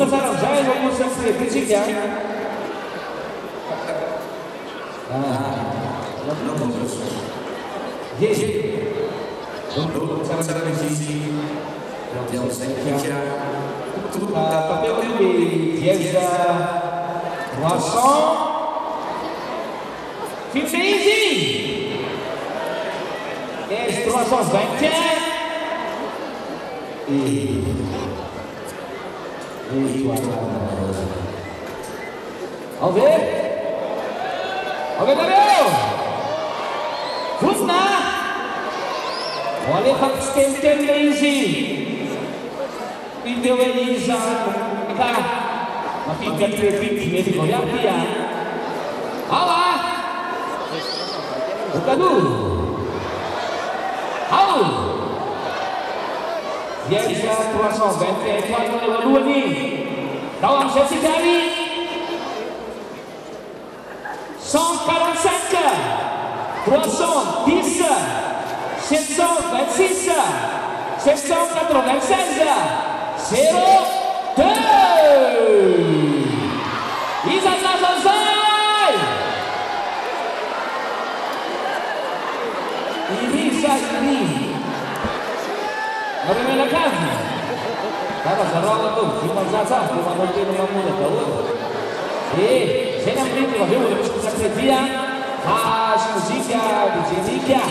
Tuna tsara amin'izay eo moa sacré fitsika. Papel de Dieza Moisson. Finfezi. 320. E vamos ver. Vamos ver, Gabriel. Fusna. Olha para estender Lazy. Pindeu Elisa. Tá. Mas fica de olhar dia. Olha lá. O Cadu. Au. Dieza 320 tuan oleh dua ni. Dalam sesi kali 145 310 726 796 02 Isa selesai. Ini saya Bagaimana kazi? Karena seorang itu cuma saja, cuma mungkin memang tahu. Saya nak beri tu, dia bisa kerja, khas musika, dijenika.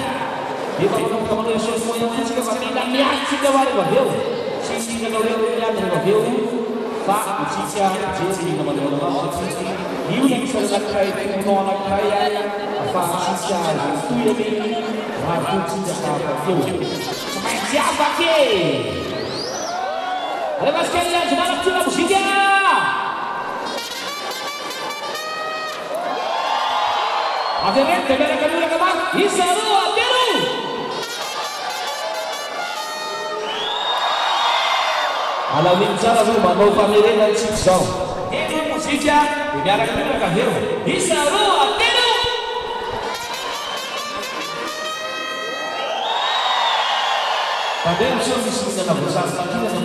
Dia kalau kamu nak semua yang musika kami dah niat sih kawal bagiu. Sisi kalau dia niat bagiu, pak musika, dijenika mana-mana. Dia yang selalu kaya, menolak kaya, pak musika, tu yang ini, aku tidak bagiu. Siapa ke? Lepas kalian semangat sudah musika. Akhirnya negara kedua kembang Isaru Akeru. Alam bicara rumah mau family dan siksa. Ini musika negara kedua kembang Isaru Akeru. Pada usia misi dalam besar kita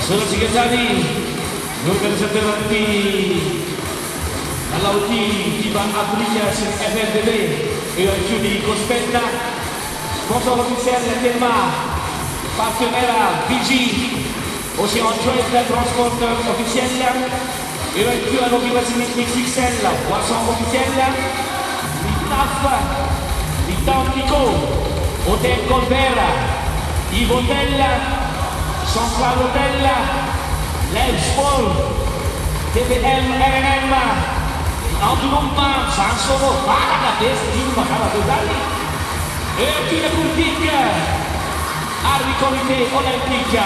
Selanjutnya organisator di Lauti Tiba Apreciation FNDB Judi Cospetta, sponsor officiel Telma, partenaire BG, Océan Trade Transport officiel, et la motivation XXL, boisson officielle, l'ITAF, l'Itantico, Hôtel Colbert, Yves Hotel, Central Hotel, Levspol, TVM, RNM, Autonomma, Sansolo, Bangladesh, Bakara Dodali, et puis la politique, Arbicomité Olympique.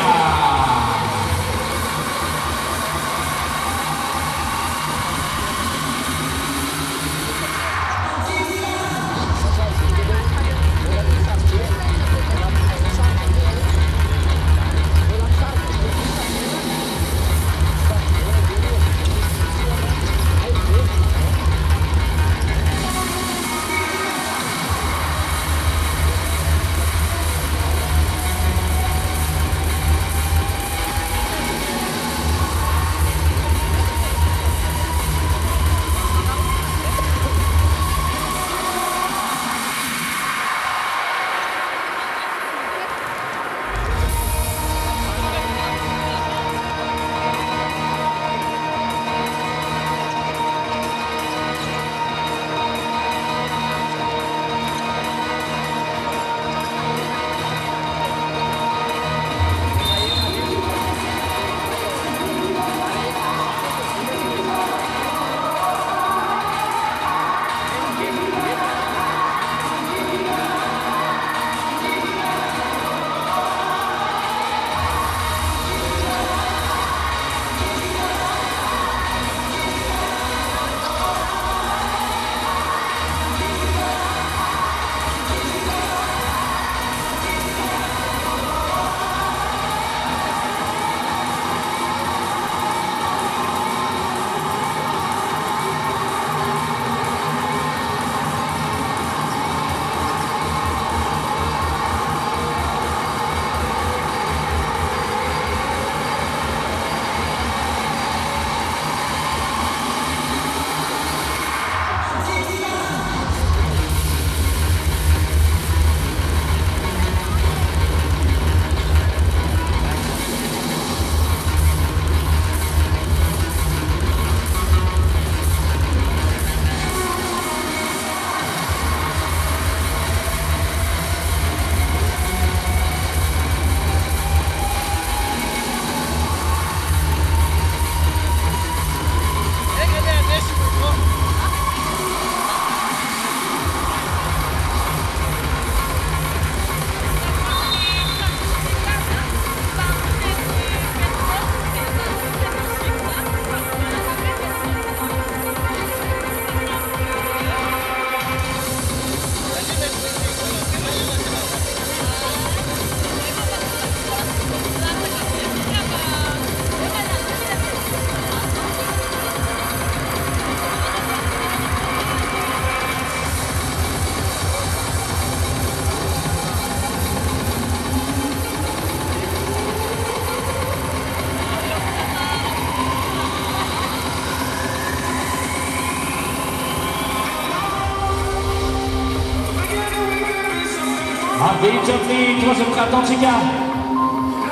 Diucapkan terus berkata jika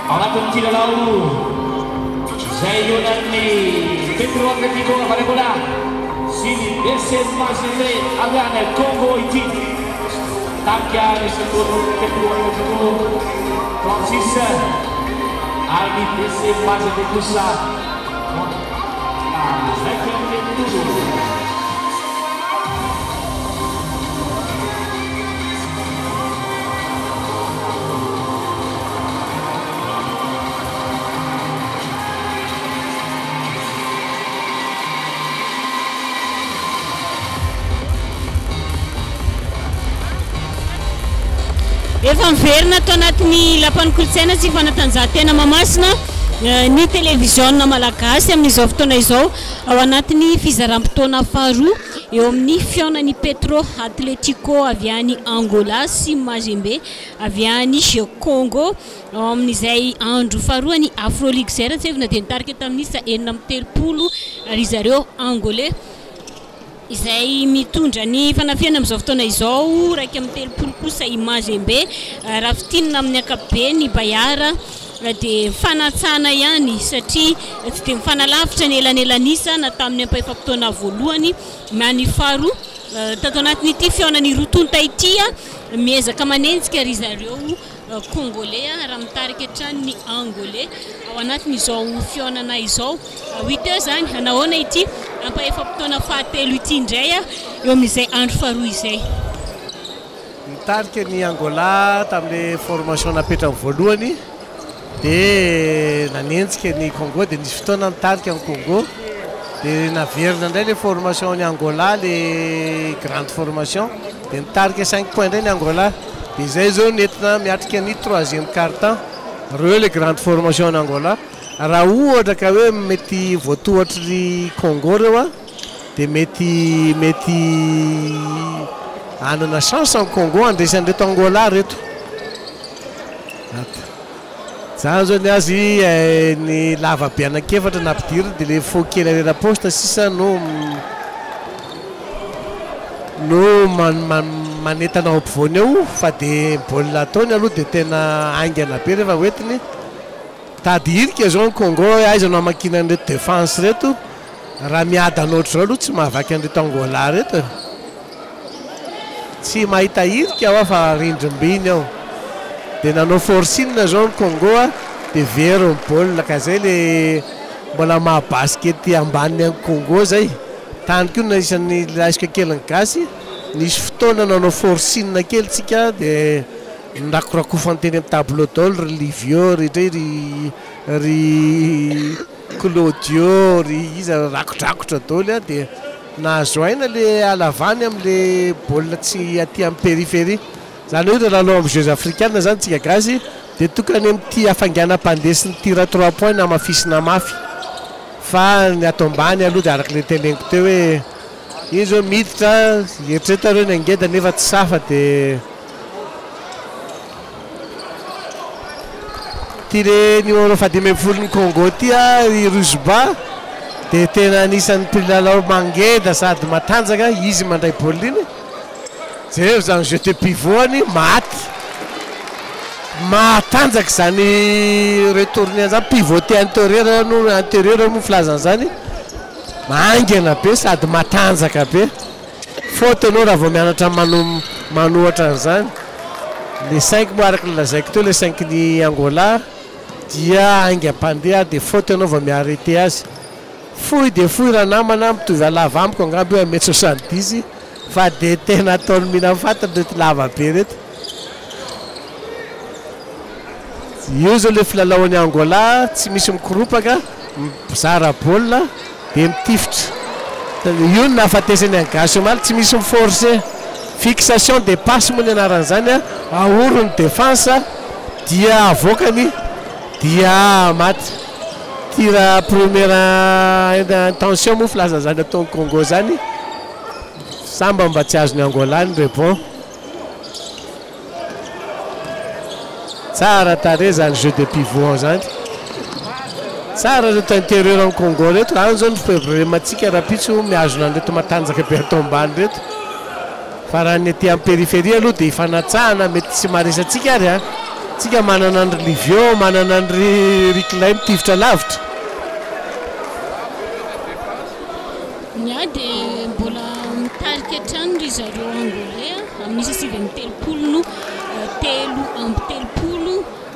orang tidak lalu Zainul ni Petro Atletico pada bola sini BSM Masjid Agane Kongo itu takkan seluruh Petro Atletico Francis Aldi BSM Masjid Pusat second itu efa miverina atao anatin'ny lapan'ny kolontsaina sy fanatanjahantena Mahamasina ny télévision malagasy amin'izao fotoana izao ao anatin'ny fizaram-potoana faharoa eo amin'ny fiaonan'ny Petro Atletico avy any Angola sy Mazembe avy any Jeux Congo amin'izay andro faharoany Afro League zay raha tsy evina dia nitarika tamin'ny isa 4-30 ary zareo Angolais izay mitondra ny fanafiana amin'izao fotoana izao raika amin'ny 30 kosa i Mazembe raha fitinina amin'ny akabe ny Bayara dia fanatsana ihany satria tsy dia mifanalavitra ny elanelanisa na tamin'ny ampaefam-potoana voalohany many faro tato anatin'ity fiaonany roa tonta ity miezaka manenjika ry zareo Congolais raha mitarika hatrany ny Angolais ao anatin'izao fiaonana izao 8 heures zany anahoana ity ampaefam-potoana fahatelo ity indray eo amin'izay andro faharoa izay nitarika ny Angola tamin'ny formation napetrany voalohany dia nanenjika ny Congo dia nisy fotoana nitarika ny Congo dia naverina indray le formation ny Angola le grande formation dia nitarika 5 points indray ny Angola dia izay zao nentina miatrika ny 3e quart-temps reo le grande formation ny Angola raha ohatra ka hoe mety voatohatry ny Congo reo dia mety anana chance ny Congo andresan'reto Angola reto zany zao ny azy ny lavabe anakefatra nampidirina dia le faux kely arena poste sisa no manentana ampovoany eo fa dia baolina ataony aloha dia tena aingana be rehefa hoentiny tady irika zao ny Congo aizana amakina an'reto défense reto raha miady an'ohatry zao aloha tsy mahavaky an'reto Angola reto tsy mahita irika aho fa rindrim-biny ao dia nanao forcine zao ny Congo dia very ny baolina ka zay le mbola mahabaskety ambaniny any Congo zay tany koa na isan'ny laisika kely ny gasy nisy fotoana nanao forcine kely tsika dia nirakorakofany teny amin'ny tableau d'ol ry Livio ry Claudio ry izy rakotrakotra daoly dia nahazoaina le alavany amin'le baolina tsy aty amin'ny périphérie zany hoe raha amin'ny Jeux africains zany tsika gasy dia tokany amin'ity hafanganam-pandesiny tira 3 points na mafisina mafy fa ny ato ambany aloha dia araka le teneniko teo hoe izy zao miditra eritreretra reo ny angeda nefa tsy safa dia ty le numéro 10 ny Congo ty i Rousba dia tena anisan'ny mpilalao mangeda sady matanjaka izy mandray baolina iny zay zany jeu de pivot-any matanjaka zany retourné zany pivoté antérieur no filazana zany mangena be sady matanjaka be faute anao raha vao mianatra manohatra an'izany le 5 moa araka lazaiko teo le 5 ny Angola dia aingam-pandeha dia faute anao vao miarrêté azy fohy dia fohy raha namana mitovy alava amiko angamby hoe 1m70 fa dia tena ataony mihina fatany reto lava be reto io zao le filalaon'ny Angola tsy misy mikoropaka mizara baolina dia mitifitra io ny nahafatesany angasy omaly tsy misy miforcé fixation de passe moa ny anaran'izany ahorony défense dia avoakany dia maty tira première intention moa filaza zany ataony Congo zany samba mba tsy azony Angola ny rebond tsara tare zany jeu de pivot zany tsara reto intérieur amin'ny Congo reto any zao ny problematsika raha pitso miazona an'reto matanjaka be atao ambany reto fa raha ny aty amin'ny périphérie aloha dia ifanatsahana mety tsy maresatsika ary tsika manana andry Livio manana andry Riclay mitifitra lavitra niady mbola mitarika hatrany ry zareo Angolais amin'isa 73 no 3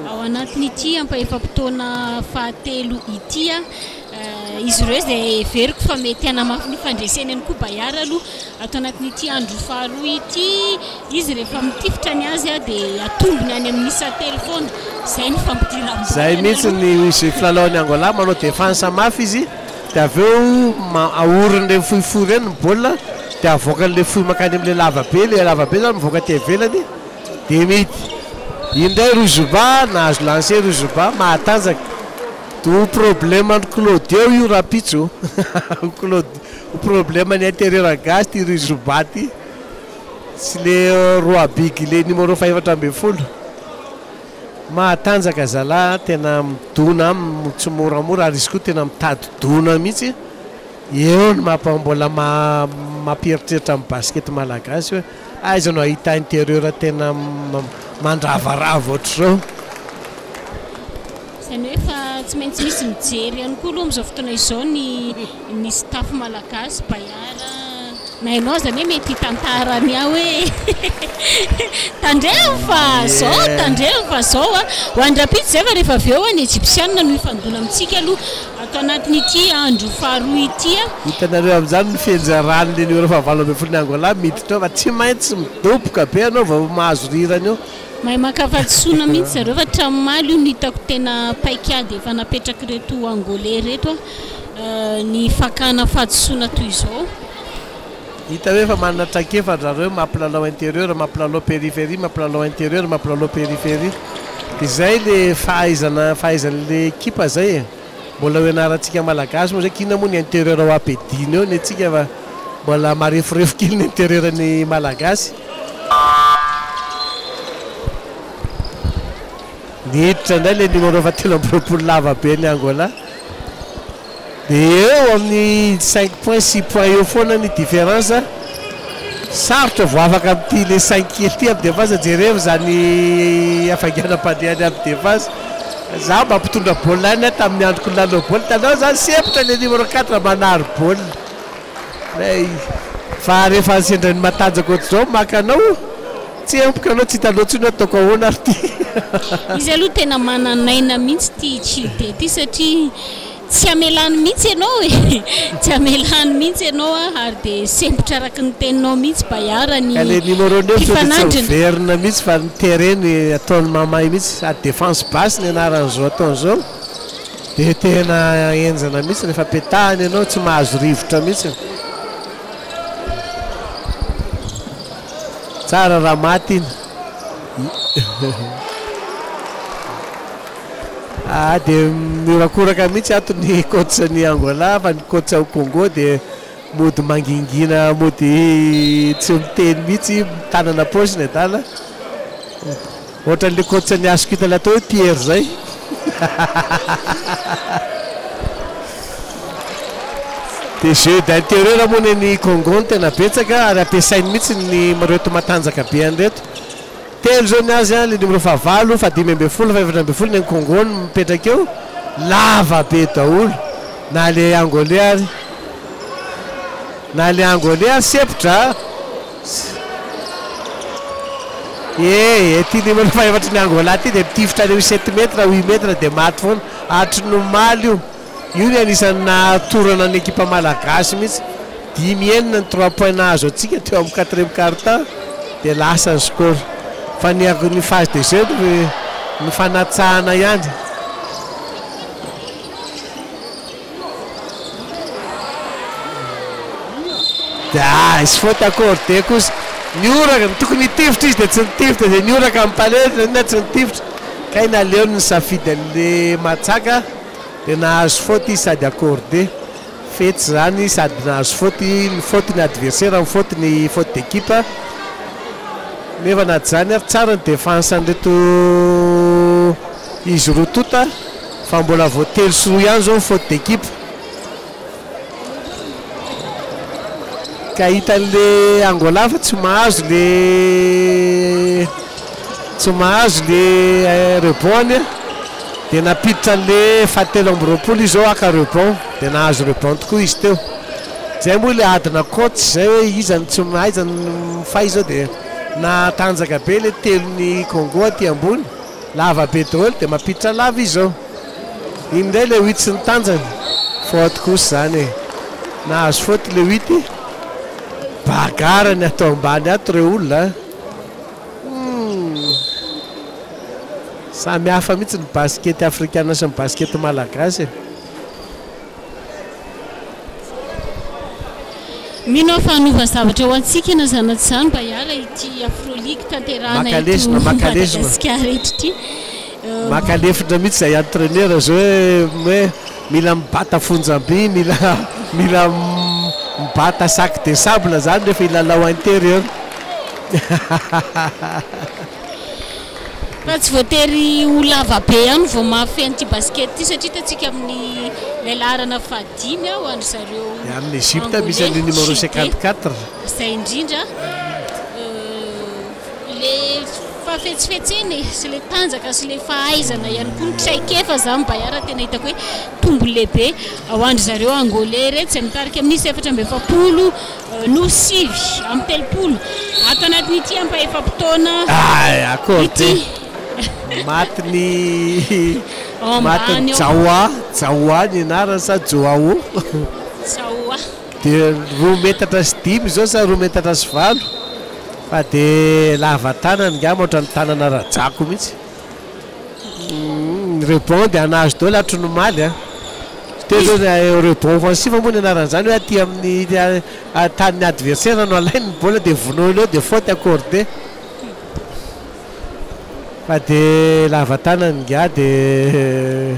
ao anatin'ity ampaefam-potoana fahatelo ity izy ireo izay veriko fa mety hanamafy ny fandreseny any koa Bayara aloha atao anatin'ity andro faharoa ity izy rehefa mitifitra ny azy dia atombony any amin'ny isa telefona zay ny fampidira zay mihitsy ny filalaon'ny Angola manao défense mafy izy dia avy eo ahorony le fohifohy reny ny baolina dia avoakan'le fohy makany amin'le lavabe zany mivoaka ty avelany dia mity indray Rousba nahazo lancé Rousba mahatanjaka o problema ny Claudio io rapitso o problema ny intérieur gasy ty Rizobaty sy le Roabig le numéro 540 mahatanjaka zala tena midona tsy moramora ary izy koa tena mitady dona mihitsy eo ny mampambola mamperitreritra amin'ny basket malagasy hoe aizanao ahita intérieur tena mandravarava ohatr'izao zany hoe fa tsy maintsy misy mijery ihany koa aloha amin'izao fotoana izao ny staff malagasy Bayara na ianao zany hoe mety tantarany ao hoe tandremo fa zao ho any Rapide zay fa rehefa avy eo ny Egyptianina no ifandona amintsika aloha atao anatin'ity andro faharoa ity hitanareo amin'izany ny fianjarany le numéro 7 ny Angola miditra fa tsy maintsy midoboka be anao vao mahazo rirany eo mahay makafatsoana mihitsy zareo fa tranomaly io ny hitako tena paikady efa napetraka reto angolais reto ny fakana fahadisoana toy izao hita hoe fa manana traikefa zareo mampilalao intérieur mampilalao périphérie mampilalao intérieur mampilalao périphérie izay le fahaizan'le équipe zay mbola hoenarantsika malagasy moa zay kina moa ny intérieur ao ampediny eo ny atsika fa mbola marefurefo kely ny intérieur ny malagasy niditra indray le numéro 23 lava be ny Angola dia eo amin'ny 5 points 6 points eo foana ny différence sarotra vao afaka amin'ity le 5 kely ty amin'ny défense jereo zany afanganam-pandehany amin'ny défense za mampitondra baolina any tamin'ny androko lalao baolina tanao zany sepitra le numéro 4 manary baolina fa rehefa sendrany matanjaka ohatr'izao makanao tsy empoka anao tsy hitanao tsony ataoko ahoana ary ty izy aloha tena mananaina mihitsy ty Childe ty satria tsy amelany mihitsy ianao tsy amelany mihitsy ianao ary dia sempotra araky ny teninao mihitsy Bayara ny le numéro 9 tsy verina mihitsy fa ny terrain ataony mamay mihitsy a défense basse ny anaran'izao ataon'izao dia tena enjana mihitsy rehefa petahany ianao tsy mahazo rivotra mihitsy tsara raha maty iny dia miorakoraka mihitsy ato ny coach ny Angola fa ny coach au Congo dia mody mangingina mody tsy miteny mihitsy tanana posy ny adala ohatran'le coach ny Asukita atao hoe Pierre zay dia jeu d'intérieur moa ny Congo tena betsaka ary ampiasainy mihitsy ny reto matanjaka be an'ireto telo zao ny azy le numéro 9 fa 5 4 ny Congo mipetraka eo lava be daholo na le angolais ary sepitra ty numéro 5 ny Angola ty dia mitifitra le 7 metre 8 metre dia maty foana atry maly io ny anisan'ny natorana ny ekipa malagasy mihitsy 10 ny 3 points nahazo atsika teo amin'ny 4e quart-temps dia lasa ny score fa ny phase de jeu ny fanatsahana ihany dia isy faute accordé kosa nioraka tokony hitifitra izy dia tsy nitifitra dia nioraka amin'ny palais na tsy nitifitra kay naleo ny safidy an'le matsaka dia nahazo faute izy sady accordé fety zany sady nahazo faute ny faute ny adversaire amin'ny faute ny faute d'équipe nefa naty zany ary tsara ny défense an'ireto izy roa tota fa mbola vao telo sy roa ihany zao ny faute d'équipe ka hitan'le Angola fa tsy mahazo le rebond dia napiditra an'le fahatelo amby roapolo izy zao aka rebond dia nahazo rebond tokoa izy teo zay moa le adina coach zay hoe izany tsy mahaizany mifay zao dia natanjaka be le telo ny Congo aty ambony lava be daholo dia mampiditra lava izy zao iny ndray le 8 sy ny tanjany faute kosa zany nahazo faute le 8 bagara ny atao ambany ato reo olona samy hafa mihitsy ny basket afrikana sy ny basket malagasy mino fa hanova zavatra ho antsika na zanaty zany Bayara ity Afroligue tanterahana eto Madagasikara eto ity maka lefitra mihitsy zay entraîneur zao hoe mila mibata fonjam-by mila mibata sac de sable zany rehefa ilalao intérieur. Fa tsy voatery ho lava be ihany vao mahafeno ty basket ty satria tatsika amin'ny lelarana fadimy ao andry zareo amin'ny Egypte misy ny numéro 54 zay indrindra le fafetsifetseny sy le tanjaka sy le fahaizana ihany koa ny traikefa za mibayara tena hitako hoe tombo lehibe ao andry zareo angolais reto zay mitarika amin'ny 7-7 no 5 amin'ny telopolo ato anatin'ity ampaefam-potoana ity matiny Jaoa ny anarany sa Joao Jaoa dia 2 metatra sy 5 zao sa 2 metatra sy 8 fa dia lava tanana ngamba ohatra ny tanana Rajako mihitsy. Rebond dia anazy dao latro nomaly tena rebond offensif moa ny anarany zany hoe aty amin'ny tanin'ny adversaire no alainy ny bola dia vonoiny eo dia faute accordé fa dia lava tanana nga dia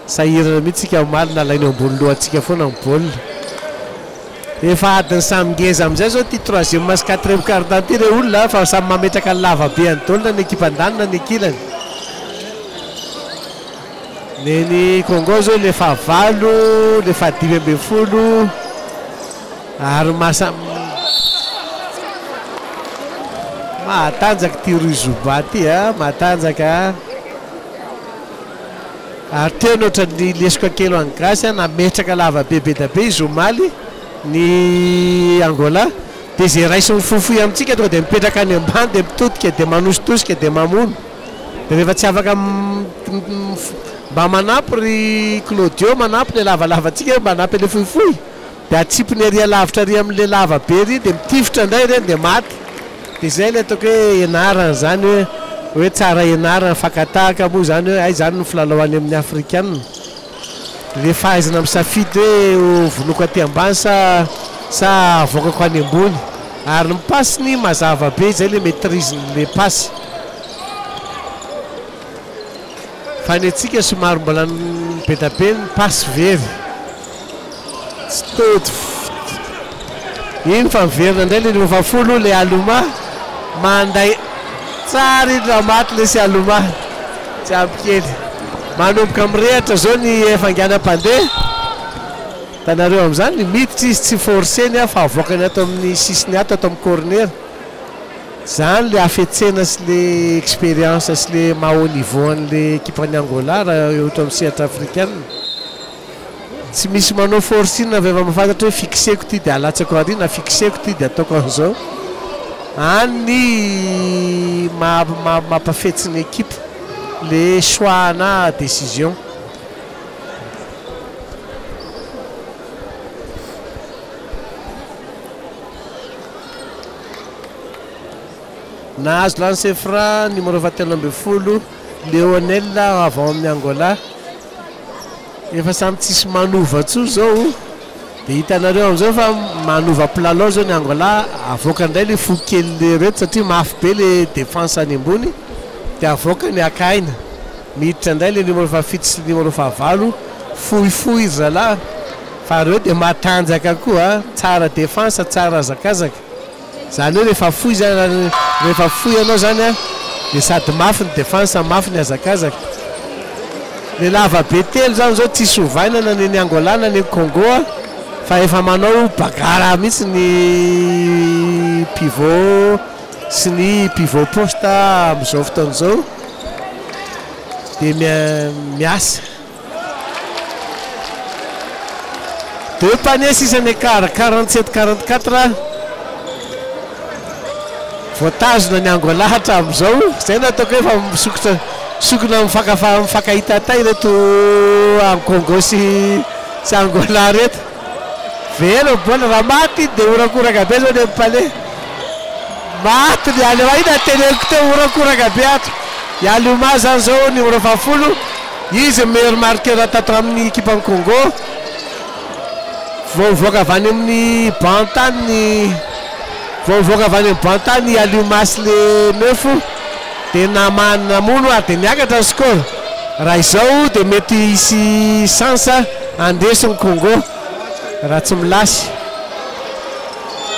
sahirana mihitsy tsika omaly na alainy ambony lohantsika foana ny bola. Efa adiny samy ngeza amin'izay zao ty 3e mas 4e quart-temps ty re olona fa samy mametraka ny lava be any daolina ny ekipa andanina ny ekilany. Ny Congo zao le fa 9 le fa 10 ary matanjaka ty Ruzuba ty matanjaka ary tena ohatra ny lesoko akelo any gasy nametraka lava be be da be izy omaly ny Angola dia zay raisy mifofoy amintsika tonga dia mipetraka any ambany dia mitodika dia manositosika dia mamono dia rehefa tsy afaka mba manampy ry Claudio manampy le lavalavatsika mba manampy le fohifohy dia atsipony aria lavitra aria amin'le lava be ry dia mitifitra indray reny dia maty. Dia zay le ataoko hoe enarana zany hoe tsara enarana fakatahaka moa zany hoe ay zany no filalao any amin'ny afrikanina le fahaizana misafidy hoe vonoko aty ambany sa avoakako any ambony ary ny pasiny mazava be zay le maîtrise le pasy fa ny antsika somary mbola be da be ny pasy very tsy tody iny fa miverina indray le 90 le Aloma manday tsara iny raha maty le sy Aloma tsy ampikely manomboka mirehatra zao ny efanganam-pandeha tanareo amin'izany ny miditra izy tsy forceny fa avoakany ato amin'ny sisiny ato ato amin'ny corner zany le afetsena sy le expérience sy le maha haut niveau an'le équipe-ny Angola raha ohatra amin'ny sehatra africaine tsy misy manao forcine avy efa mahafantatra hoe fixeko ty dia alatsako ary na fixeko ty dia ataoko an'izao any mampafetsy ny équipe le choix na décision. Nahazo lancer franc numéro 23 Léonel avant amin'ny Angola efa samy tsisy manova tso zao dia hitanareo amin'izao fa manova plalao zao ny Angola avoaka indray le fo kely le reto satria mafy be le défense any ambony dia avoaka ny akaina miditra indray le numéro 7 sy numéro 9 fohifohy izy zalahy fa reo dia matanjaka koa tsara défense tsara hazakazaka zany hoe rehefa fohy zany rehefa fohy ianao zany dia sady mafy ny défense mafy ny hazakazaka le lava be telo zany zao tsy sovaina na ny Angola na ny Congo fa efa manao bagara mihitsy ny pivot sy ny pivot poste amin'izao fotoana zao dia miasa 2 paniers sisany écart 47-44 voatazona ny Angola hatramin'izao zay nataoko hoe fa sokona mifakahita tay reto Congo sy Angola reto vera bola raha maty dia orakoraka be zao ny pale maty ny Aloma ina teneko teo orakoraka be ato i Aloma zany zao numéro 10 izy meilleur marqueur tato amin'ny équipe ny Congo voavoaka avy any amin'ny bantany voavoaka avy any amin'ny bantany Aloma sy le 9 dia namono ary dia niakatra ny score raha izao dia mety isy sansa andesiny Congo raha tsy milasy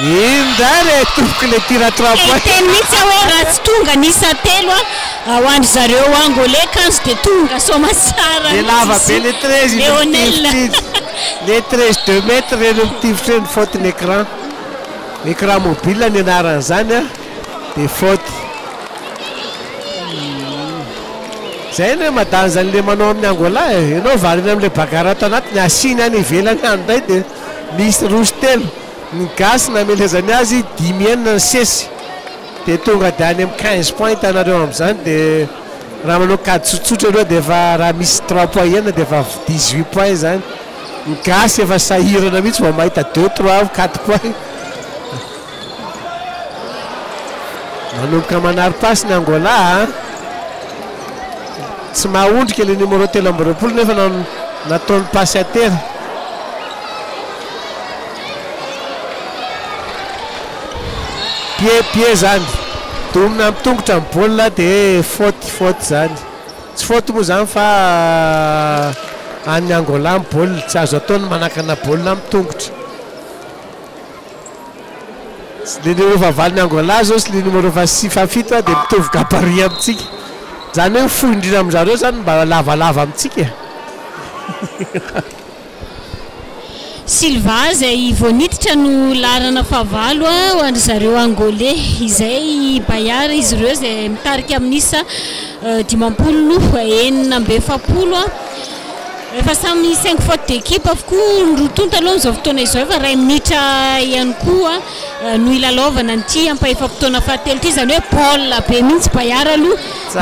indray le tomboky le tir à 3 points teny mihitsy hoe raha tsy tonga nisa telo ho andry zareo angolais kanjo dia tonga soma tsara le lava be le 13 le 13 2 mètres reno mitivitra ny faute ny écran mobile ny anaran'izany a dia faute zay ny madany zany le manao amin'ny Angola ianao variny amin'le bagara ato anatiny asiny any ivelany any ndray dia misy roso telo ny gasy namelezany azy 10 enina ny sesy dia tonga dia any amin'ny 15 points hitanareo amin'izany dia raha manao kady tsotsotra aloha dia efa raha misy 3 points enina dia efa 18 points zany ny gasy efa sahirana mihitsy vao mahita 2 3 4 points manomboka manaro-pasy ny Angola tsy mahondrika le numéro 3 nefa nataony passe à terre pied zany domina amin'ny tongotra amin'ny baolina dia faute zany tsy faute moa zany fa any Angola amin'ny baolina tsy azo ataony manakana baolina amin'ny tongotra le numéro fahavalo ny Angola zao sy le numéro fafito dia mitovy gabarit amintsika zany hoe fohy indrindra amin'izareo zany mba lavalava amintsika Silva zay vao niditra no larana fahavalo ho andry zareo angolais izay bayara izy ireo zay mitarika amin'isa 50 efa samy 5 faute d'équipe avokoa nrotonta aloha amin'izao fotoana izao efa ray minitra ihany koa no ilalaovana an'ity ampaefam-potoana fahatelo ity zany hoe Paul be mihitsy bayara aloha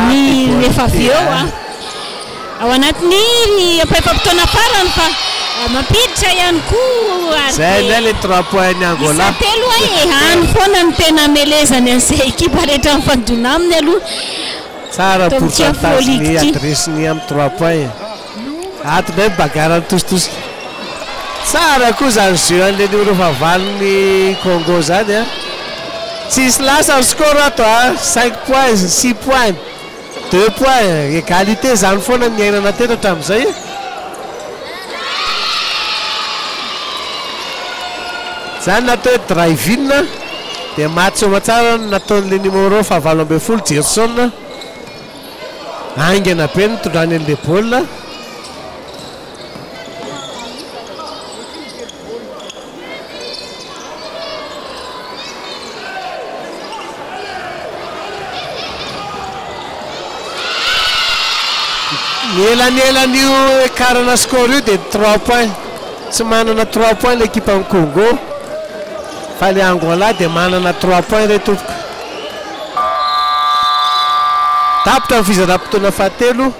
ny rehefa avy eo ao anatiny ampaefam-potoana farany fa mampiditra ihany koa zay ndray le 3 points ny Angola telo any foana ny tena amelezany an'izay ekipa rehetra mifandona aminy aloha tsara pourcentage ny adressiny amin'ny 3 points ato ndray bagarany tositosika tsara koa zany jeu an'le numéro fahavalony Congo zany tsisy lasa ny score ato 5 points 6 points 2 points égalité zany foana ny ainana tena hatramin'izay zany natao hoe drive-in dia match matsara nataon'le numéro fahavalo ambin'ny folo Gerson aingana be nitondrany an'le baolina ny elan'io écartna score io dia 3 points tsy manana 3 points l'équipe amin'ny Congo fa le Angola dia manana 3 points ray tompoka tapitra amin'ny fizara-potoana fahatelo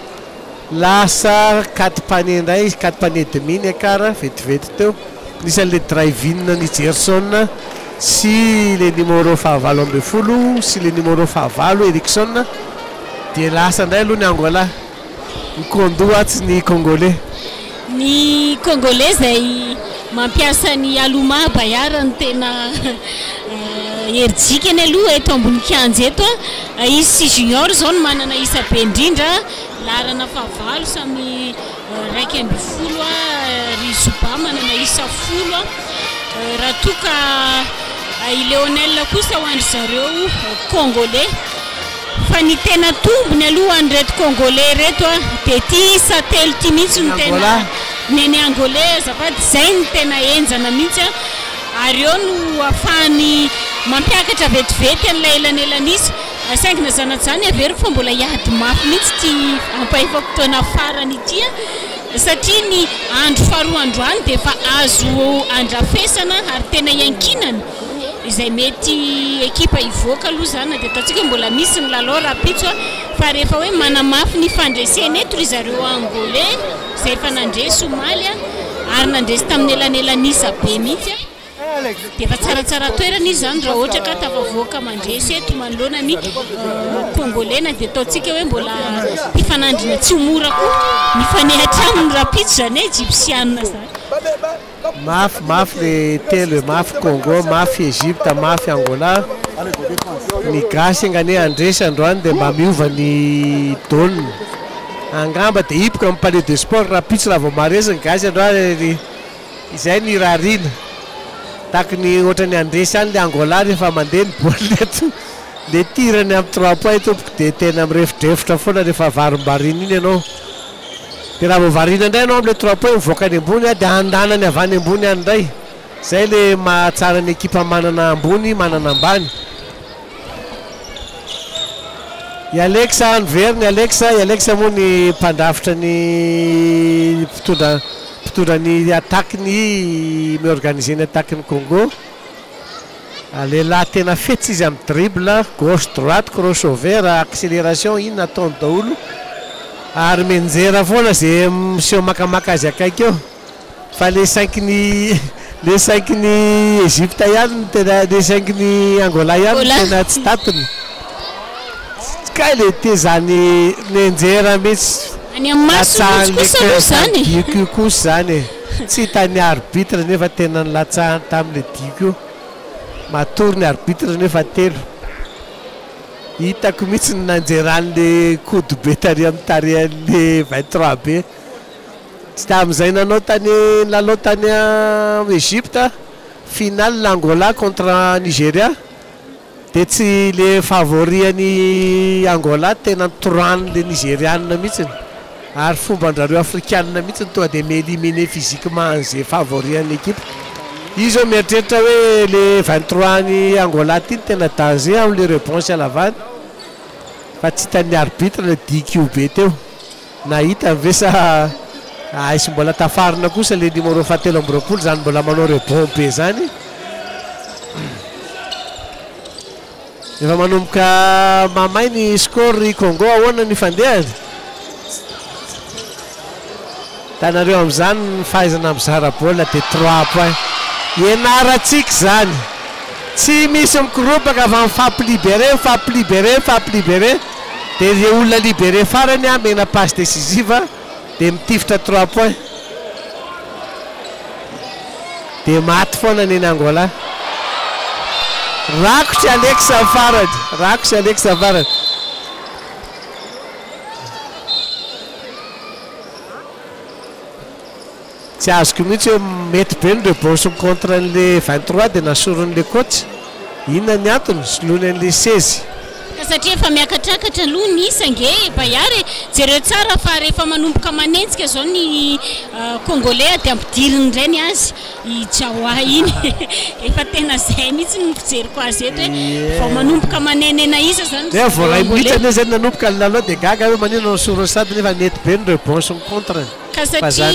lasa 4 panier indray 4 panier demi ny écart vetivety teo nisan'le drive-in ny Gerson sy le numéro fahavalo ambin'ny folo sy le numéro fahavalo Erickson dia lasa indray aloha ny Angola ny Kondo atsy ny Congolais zay mampiasa ny aloma bayara ny tena herijikany aloha eto ambony kianja eto izy sy junior zao no manana isa be indrindra larana fahavalo samy raiky amby folo Rizuba manana isa folo raha toka i Léonel kosa ho andry zareo Congolais fa ny tena tombony aloha any reto Congolais reto dia ty isa telo ty mihitsy ny tena neny Angolais azafady zay ny tena enjana mihitsy ary eo no ahafahany mampiakatra vetivety an'ilay elanelan'izy saingina zanatizany avery fa mbola hiady mafy mihitsy ty ampaefam-potoana farany ity satria ny andro faharoa andro any dia efa azo andrafesana ary tena iankinana izay mety ekipa ivoaka aloha zany dia ataontsika mbola misy ny lalao rapitso fa rehefa hoe manamafy ny fandresena eto ry zareo Angolais zay efa nandresy Somalia ary nandresy tamin'ny elanelanisa be mihitsy dia efa tsaratsara toerana izy zany raha ohatra ka tafavoaka mandresy eto manoloana ny Congolais na dia ataontsika hoe mbola mpifanandrina tsy mora koa mifanehatra amin'ny rapitso zany Egyptianina zany mafy le telo mafy Congo mafy Egypte mafy Angola ny gasy angane andresy androany dia mba miova ny dône angamba dia hipoka amin'ny palais de sport raha pitsy raha vao maresiny gasy androany izay ny rarina taky ny ohatrany andresy any le Angola rehefa mandeha ny baolina eto le tirany amin'ny 3 points tompoko dia tena mirefitrefitra foana rehefa varim-barina iny ianao dia raha vao varina indray ianao amin'le 3 points mivoaka any ambony dia andanany avy any ambony any indray zay le mahatsara ny ekipa manana ambony manana ambany. I Alexa Anverny Alexa moa ny mpandrafitra ny mpitondra ny attaque ny miorganiser ny attaque ny Congo. Lehilahy tena fetsy izy amin'ny dribble gauche droite crossover accélération iny nataony daholo ary menjera foana zay miseho makamaka azy akaiky eo fa le 5 ny Egypte ihany tena le 5 ny Angola ihany tena tsy tatiny ka le te zany menjera mihitsy any amin'ny maso zany kosa zany tsy hitany arbitre nefa tena nilatsahany tamin'le diko matory ny arbitre nefa telo hitako mihitsy ny nanjeran'le coude be tary amin'ny tarehan'le 23 be tsy tamin'izay nanao tany lalao tany Egypte finale l'Angola contre Nigeria dia tsy le favorian'ny Angola tena nitorohan'le Nigérianina mihitsy ary fomban-drareo afrikanina mihitsy tonga dia méliminer physiquement an'izay favorian'ny équipe izy mieritreritra hoe le 23 ny Angola ty tena danger amin'le réponse alavany fa tsy hitan'ny arbitre le DQB teo nahita vesa aisy mbola tafarina kosa le numéro 17 zany mbola manao rebond be zany efa manomboka mamay ny score i Congo ahoana ny fandehany tanareo amin'izany fahaizana mizara baolina dia 3 points ianaratsika zany tsy misy mikorobaka fa mifampilibéré dia le olona libéré farany mena passe décisive dia mitifitra 3 points dia maty foana ny Angola rakotra Alexa farany tsy azoko mihitsy hoe mety be ny rebonson contre n'le 23 dia nasoron'le coach inona ny antony solony an'le 16 satria efa miakatrakatra aloha ny isange bayary jereo tsara fa rehefa manomboka manenjika zao ny Congolais dia ampidiriny reny azy i Jawa iny efa tena zay mihitsy ny fijeriko azy eto hoe fa manomboka manenena isa zany voray minitra ane zany nanomboka ny lalao dia gaga hoe manino sorony sady nefa mety be ny rebonson contre ka satria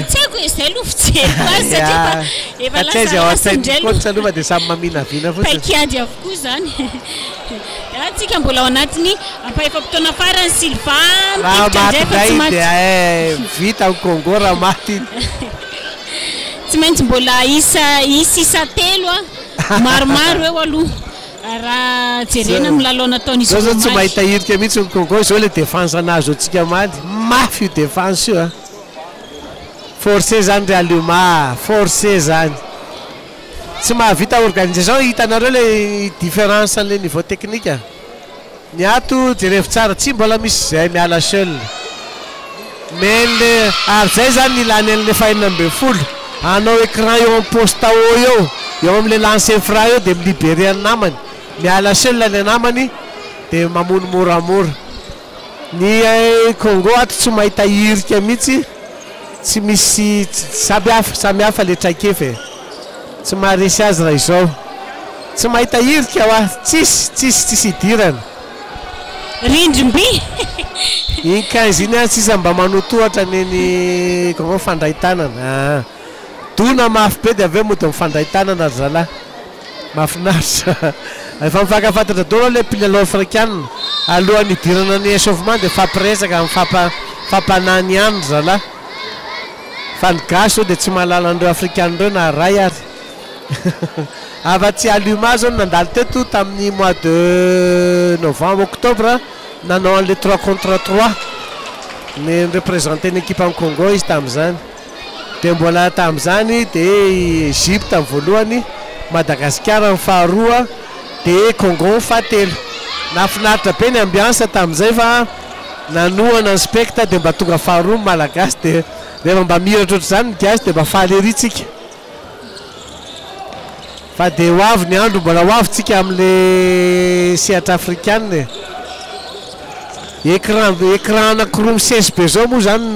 tsy haiko izay aloha fijeriko azy satria efa lasalasandrelo aloha dia samy mamina vina fotsiny paikiady avokoa zany tsika mbola ao anatiny ampaefa-potoana farany Silva dia vita Congo raha maty tsy maintsy mbola isa telo maromaro eo aloha raha jerena milalao nataony zao tsy mahita hirika mihitsy ny Congo zao le défense anazy atsika maly mafy io défense io forcé zany realement forcé zany tsy mahavita organisation hitanareo le différence an'le niveau technique ny ato jerevy tsara tsy mbola misy zay miala seul mais le ary zay zany ilany an'le fahinana amby folo anao écran eo amin'ny poste eo amin'le lancer franc eo dia milibéré ny namany miala seul ny namany dia mamono moramora ny Congo ato tsy mahita hirika mihitsy tsy misy samy hafa le traikefa tsy maharesy azy raha izao tsy mahita hirika hoa tsisy idirana rindrimby iny 15 iny any sisa mba manotohatra neny Congo fandray tanana dona mafy be dia avy eo mody mifandray tanana ry zalahy mahafinaritra efa mifakafantatra dolo le mpilalao afrikanina alohan'ny idirana ny échauffement dia fampiresaka fampanany ihany ry zalahy fa ny gasy dia tsy mahalala an'ireo afrikanina ireo na ray ary afa-tsy aluma zao nandalo teto tamin'ny mois de novembre octobre nanao an'le 3 contre 3 ny représenté ny équipe en Congo izy tamin'izany dia mbola tamin'izany dia Egypte amin'ny voalohany Madagascar amin'ny faharoa dia Congo ny fahatelo nafinaritra be ny ambiance tamin'izay fa nanoana ny specta dia mba tonga faharoa malagasy dia rehefa mba miratra ohatr' izany ny gasy dia mba faly eritsika fa dia ho avy ny andro mbola ho avytsika amin'le sehatra afrikane écran anankiroa misesy be zao moa zany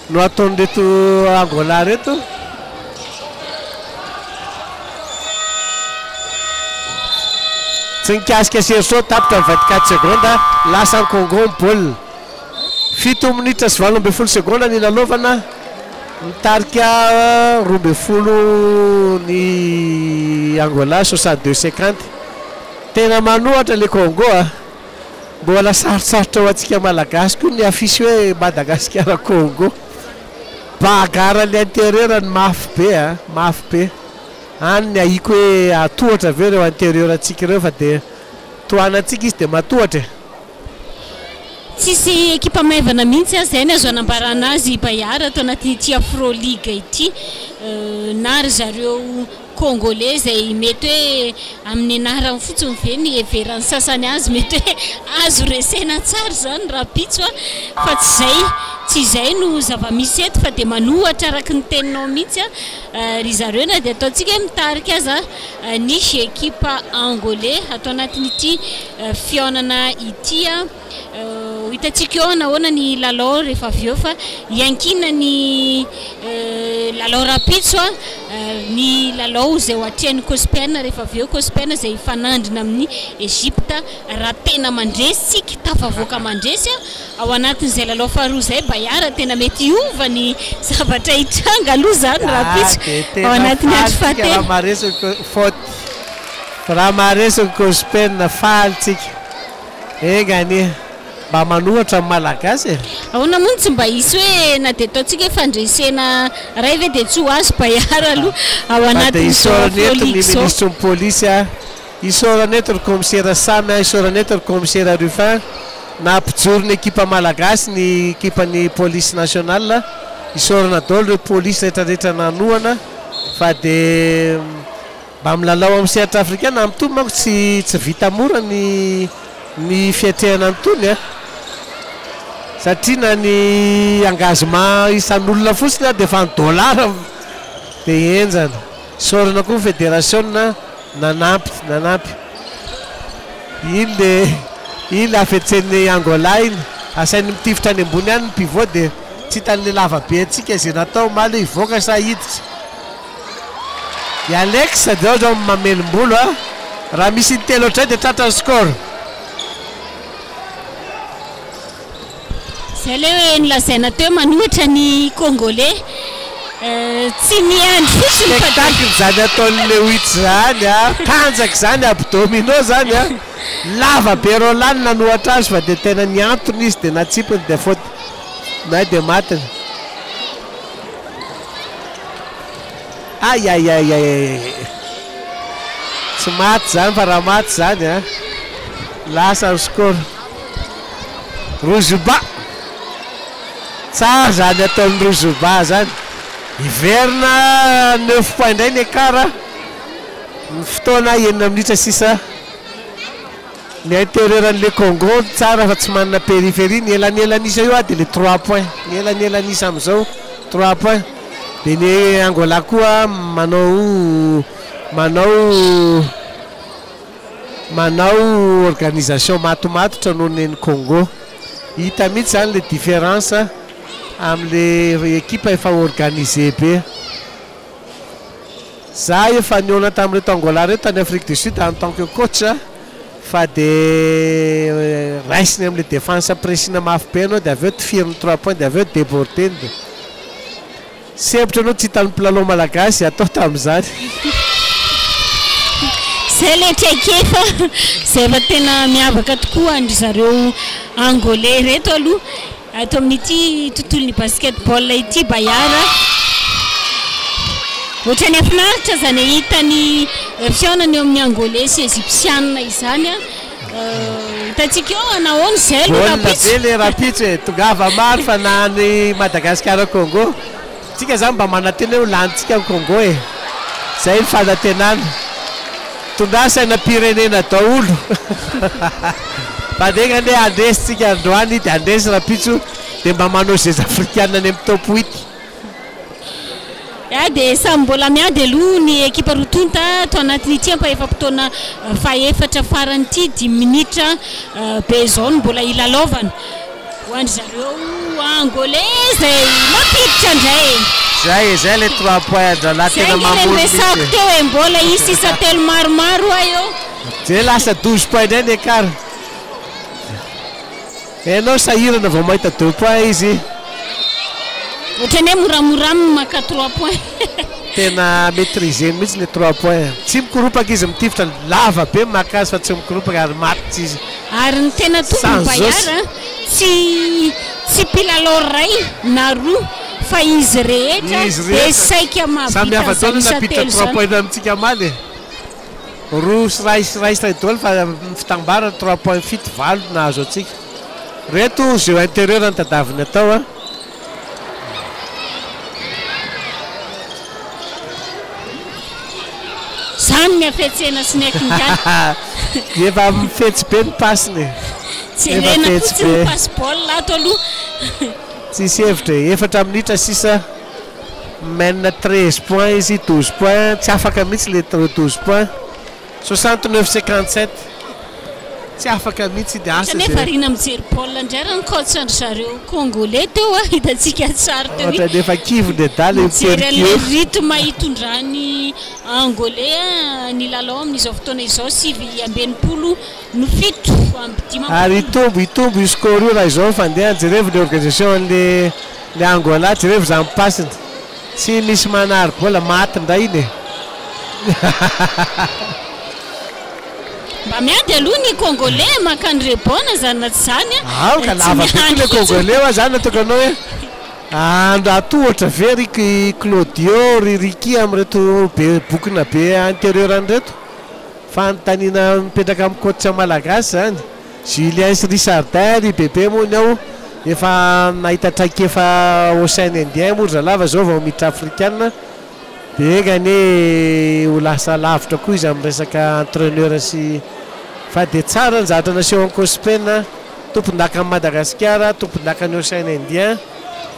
no ataon'reto Angola reto tsy nikasika serso tapitra 24 secondes lasa ny Congo ny baolina 7 minitra sy 20 secondes ny lalaovana mitarika 20 ny Angola 62-50 tena manohatra le Congo mbola sarosarotra ho antsika malagasy koa ny afisy hoe Madagasikara Congo bagara le intérieur ny mafy be any ny ahiko hoe atohatra aveo reo intérieur atsika reo fa dia toanantsika izy dia matohatra tsisy ekipa maivana mihitsy zay ny azo anambarana azy Bayara atao anaty Afro League ity na ry zareo Congolais zay mety hoe amin'ny anarany fotsiny ve ny everan'ny sasany azy mety hoe azo resena tsara zany raha pitso fa tsy zay no zava-misy eto fa dia manohatra araky ny teninao mihitsy ry zareo na dia ataontsika hoe mitarika aza nisy ekipa Angolais atao anatin'ity fihaonana ity hitantsika eo nahoana ny lalao rehefa avy eo fa iankina ny lalao rapitso ny lalao zay ho atrehan'ny Cospena rehefa avy eo Cospena zay ifanandrina amin'ny Egypta raha tena mandresitsika tafavoaka mandresy ao anatin'izay lalao faharoa zay Bayara tena mety hiova ny zavatra hitranga aloha zany rapitso ao anatin'ny andro fahatelo raha maresy Cospena falitsika engany mba manohatra amin'ny malagasy ahoana moa tsy mba hisy hoe na dia ataontsika hoe fandresena ray ve dia tsy ho azo Bayara aloha ao anatin'isoraneto ny ministre ny polisy isoraneto ry commissaire Samy isoraneto ry commissaire Rufin na ampijoro ny ekipa malagasy ny ekipany police nationale isorana daholo reo polisy rehetrarehetra nanohana fa dia mba milalao amin'ny sehatra afrikana amin'tony manko tsy vita mora ny fiatrehana antony satria na ny engagement isan'olona fotsiny dia efa ny dollara dia enjana sorana koa ny fédération nanampy iny le afetsen'ny Angola iny asainy mitifitra any ambony any ny pivot dia tsy hitan'le lava be antsika izay natao maly hivoaka sa hiditra i Alex zao mamelim-bolo raha misy ny telo ohatray dia tratra ny score zay le hoe nilazaina teo manohatra ny Congolais tsy miandry fotsiny spectacle zany ataon'le witch zany tanjaka zany abdomino zany lava be Roland nanohatra azy fa dia tena niantony izy dia natsipiny dia faute na dia matiny ay tsy maty zany fa raha maty zany lasa ny score Rozuba tsara zany ataon'ny Rozuba zany iverina 9 point indray ny écart ny fotoana 9 minitra sisa ny intérieur'le Congo tsara fa tsy manana périphérie ny elanelanisa io dia le 3 points ny elanelanisa amin'izao 3 points dia ny Angola koa manao organisation matomatotra noho ny Congo hita mihitsy zany le différence amin'le équipe efa organisé be za efa niona tamin'reto Angola reto tany Afrique du Sud en tant que coach fa dia raisiny amin'le défense pressina mafy be anao dia aveo tifiriny 3 points dia aveo débordeny dia sempotra anao tsy hitan'ny mpilalao malagasy atao tamin'izany zay le traikefa zay efa tena miavaka tokoa andry zareo Angolais reto aloha ato amin'ity tontolon'ny basketball ity Bayara ohatra ny afinaritra zany hitany fihaonany eo amin'ny Angolais sy Egyptianina izany hitantsika eo anahoana zay be le rapitso tongava maro fa na ny Madagasikara Congo tsika zany mba manantena hoe lanitsika ny Congo zay ny fanantenana tondrasaina pirenena daholo Padegna ne andesitsika androany dia andesy rapitso dia mba manao zay afrikanina any amin'ny top 8. Dia samy mbola miady aloha ny ekipa rotonta atao anatin'ity ampaefam-potoana faefatra farany ity 10 minitra be zao no mbola ilalaovana ho an'ny zareo angolais zay mampiditra indray zay le 3 points andrala tena mamory resako teo e mbola isisa telo maromaro eo zay lasa 12 points indray ny écart. Enao sahirana vao mahita 2 points izy ohatrany hoe moramora maka 3 points tena maîtriser mihitsy le 3 points tsy mikoropaka izy mitifitra lava be makazy fa tsy mikoropaka ary matitra izy ary ny tena tombony bayara tsy pilalao ray na roa fa izy rehetra dia saika mahavita zao napitra 3 points amintsika maly roa sy ray dôly fa fitambara 3 points fito valo nahazo atsika reto jeu intérieur ny tadaviny atao zany miafetsena sy nekiny efa mifetsy be ny pasiny tsy elena fotsiny passe balle ato aloha tsisy hevitra efatra minitra sisa mène 13 points izy 12 points tsy afaka mihitsy le 12 points 69-57 tsy afaka mihitsy dia asa nefa rina mijery baolina indray raha nikotsandry zareo congolais teo hitantsika tsara teo ohatra nefa kivo le daly mijery le rythme hitondrany angolais ny lalao amin'izao fotoana izao 9:20 no fito ary itombo io score io raha izao fandeha jerevy le organisation le Angola jerevy za mipasiny tsy misy manary bola maty ndray iny mba miady aloha ny congolais makany rebona zany na tsy zany ka lava be le congolais wa zany natokanao hoe andro ato ohatra very Claudio Ririki amreto be bokina be intérieur anreto fanontaniana mipetraka amin'ny coach malagasy zany Julien Richardin bebe moa ny ao efa nahita traikefa Ocean Indien moa zalava zao vao miditra africaine begany ho lasa lavitra koa izy amin'ny resaka entraîneur sy fa dia tsara ny zatra nation Cospena tompondaka amin'ny Madagasikara tompondaka ny Ocean Indien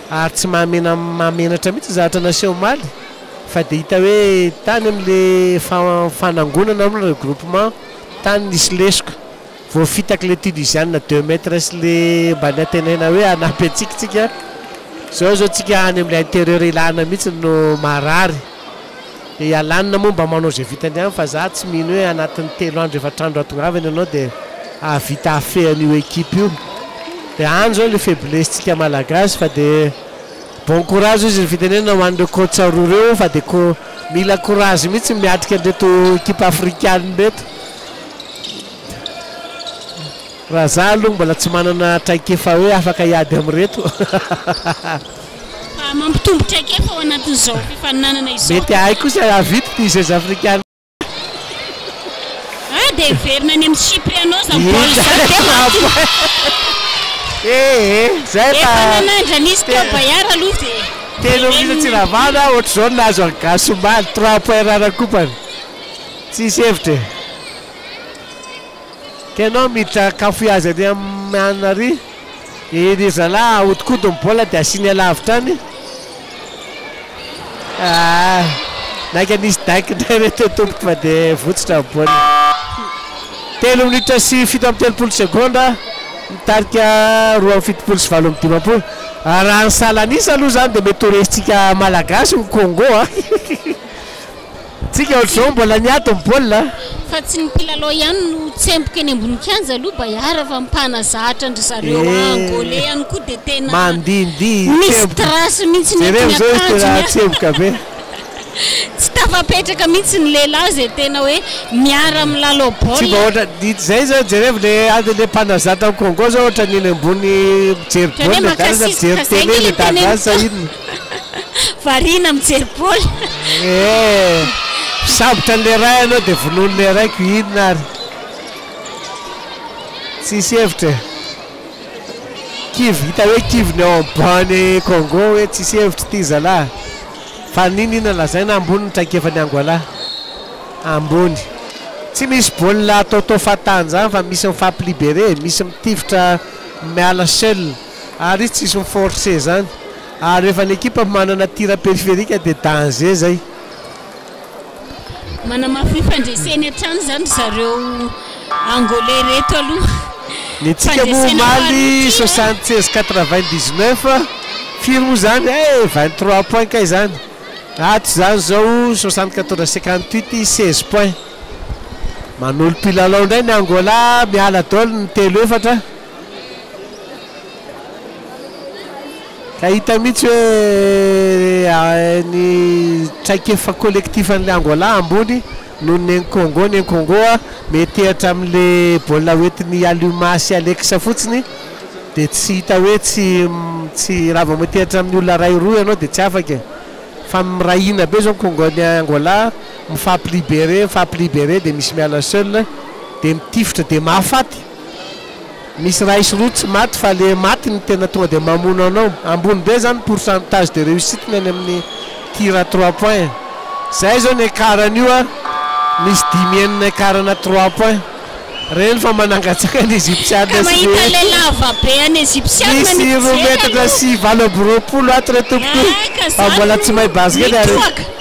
ary tsy mamenatra mihitsy zatra nation Mali fa dia hita hoe tany amin'le fanangonana amin'ny regroupement tany nisy lesika vao fitaka le tunisienne 2 mètres sy le mba natenena hoe anampy atsikitsika zao tsika any amin'le intérieur ilana mihitsy no marary dia alanina moa mba manao zay vitany ihany fa za tsy mino hoe anatin'ny 3 andro efa trandro atongavany ianao dia avita afehan'io ekipe io dia any zao le faiblesse tsika malagasy fa dia bon courage izy ny fitenena ho an'ireo coach roa reo fa dia mila courage mihitsy miatrika an'reto ekipe africaine reto raha za aloha mbola tsy manana traikefa hoe afaka hiady amin'reto mampitombo traikefa ao anatin'izao fifaninanana izao mety ahy kosa avity ty jeux africaine dia everina any amin'ny Chypre anao za baolina zay efa nanandran'izy teo bayara aloha dia telo mihitsy tsy ravana ohatra zao nahazo agasomaly 3 points rarakopany tsisy hevitra kenao miditra kafoiazy any amin'ny anary iny zalahy ahodikodo mibola dia asiny alavitra any naika nisy daiky ndray reto tomboky fa dia votsitra mibola 3 minitra sy 7 seconda mitarika 2:7 raha ny salanisa aloha zany dia mety horesitsika malagasy ny Congo tsika ohatr'izao mbola niato mibola fa tsy ny mpilalao ihany no tsemboka eny ambony kianja aloha bayara fa mipanazatra ndry zareo angolais ihany koa dia tena mandindy misy trasy mihitsy jereo zao izy tena tsemboka be tsy tafapetraka mihitsy ny lehilahy zay tena hoe miara milalao tsy mba ohatra zay zao jerevy le ady le mpanazatra amin'ny Congo zao ohatra niny ambony mijery baolina dana mijery télé le dagasa iny varina mijery baolina sabotra an'le ray anao dia vonon'le raiko inona ary tsisy hevitra kivy hita hoe kivy ny ao ambany Congo hoe tsisy hevitra ty zalahy fa niny ina lazaina ambony ny traikefa ny Angola ambony tsy misy baolina ataotao fatany zany fa misy mifampilibéré, misy mitifitra miala seul ary izy tsisy miforcer zany ary rehefa ny équipe manana tir périphérique dia danger zay. Manama fifandreseny hatrany zany zareo angolais reto aloha. Ny tsika moa maly 76-99 firy moa zany 23 points kay zany. Ato zany zao 74-58 16 points. Manolo pilalao ndray ny Angola miala daoly ny telo efatra. Ka hita mihitsy hoe ny traikefa collectif an'le Angola ambony noho ny Congo. Ny Congo mety hatramin'le baolina hoentiny Aluma sy Alex fotsiny dia tsy hita hoe tsy raha vao mety hatramin'ny olona ray roa ianao dia tsy afaka fa mirahina be zao Congo ny Angola mifampilibéré dia misy miala seul dia mitifitra dia mahafaty. Misy ray sy roa tsy maty fa le maty ny tena tonga dia mamono anao. Ambony be zany pourcentage de réussite ny any amin'ny tir à 3 points. Zay zao ny écartn'io misy 10 enina écartna 3 points. Reny fa manangatsaka ny Égyptianina sy le lava be any Égyptianina misy rometatra sy 20 ato re tompoko fa mbola tsy mahay basket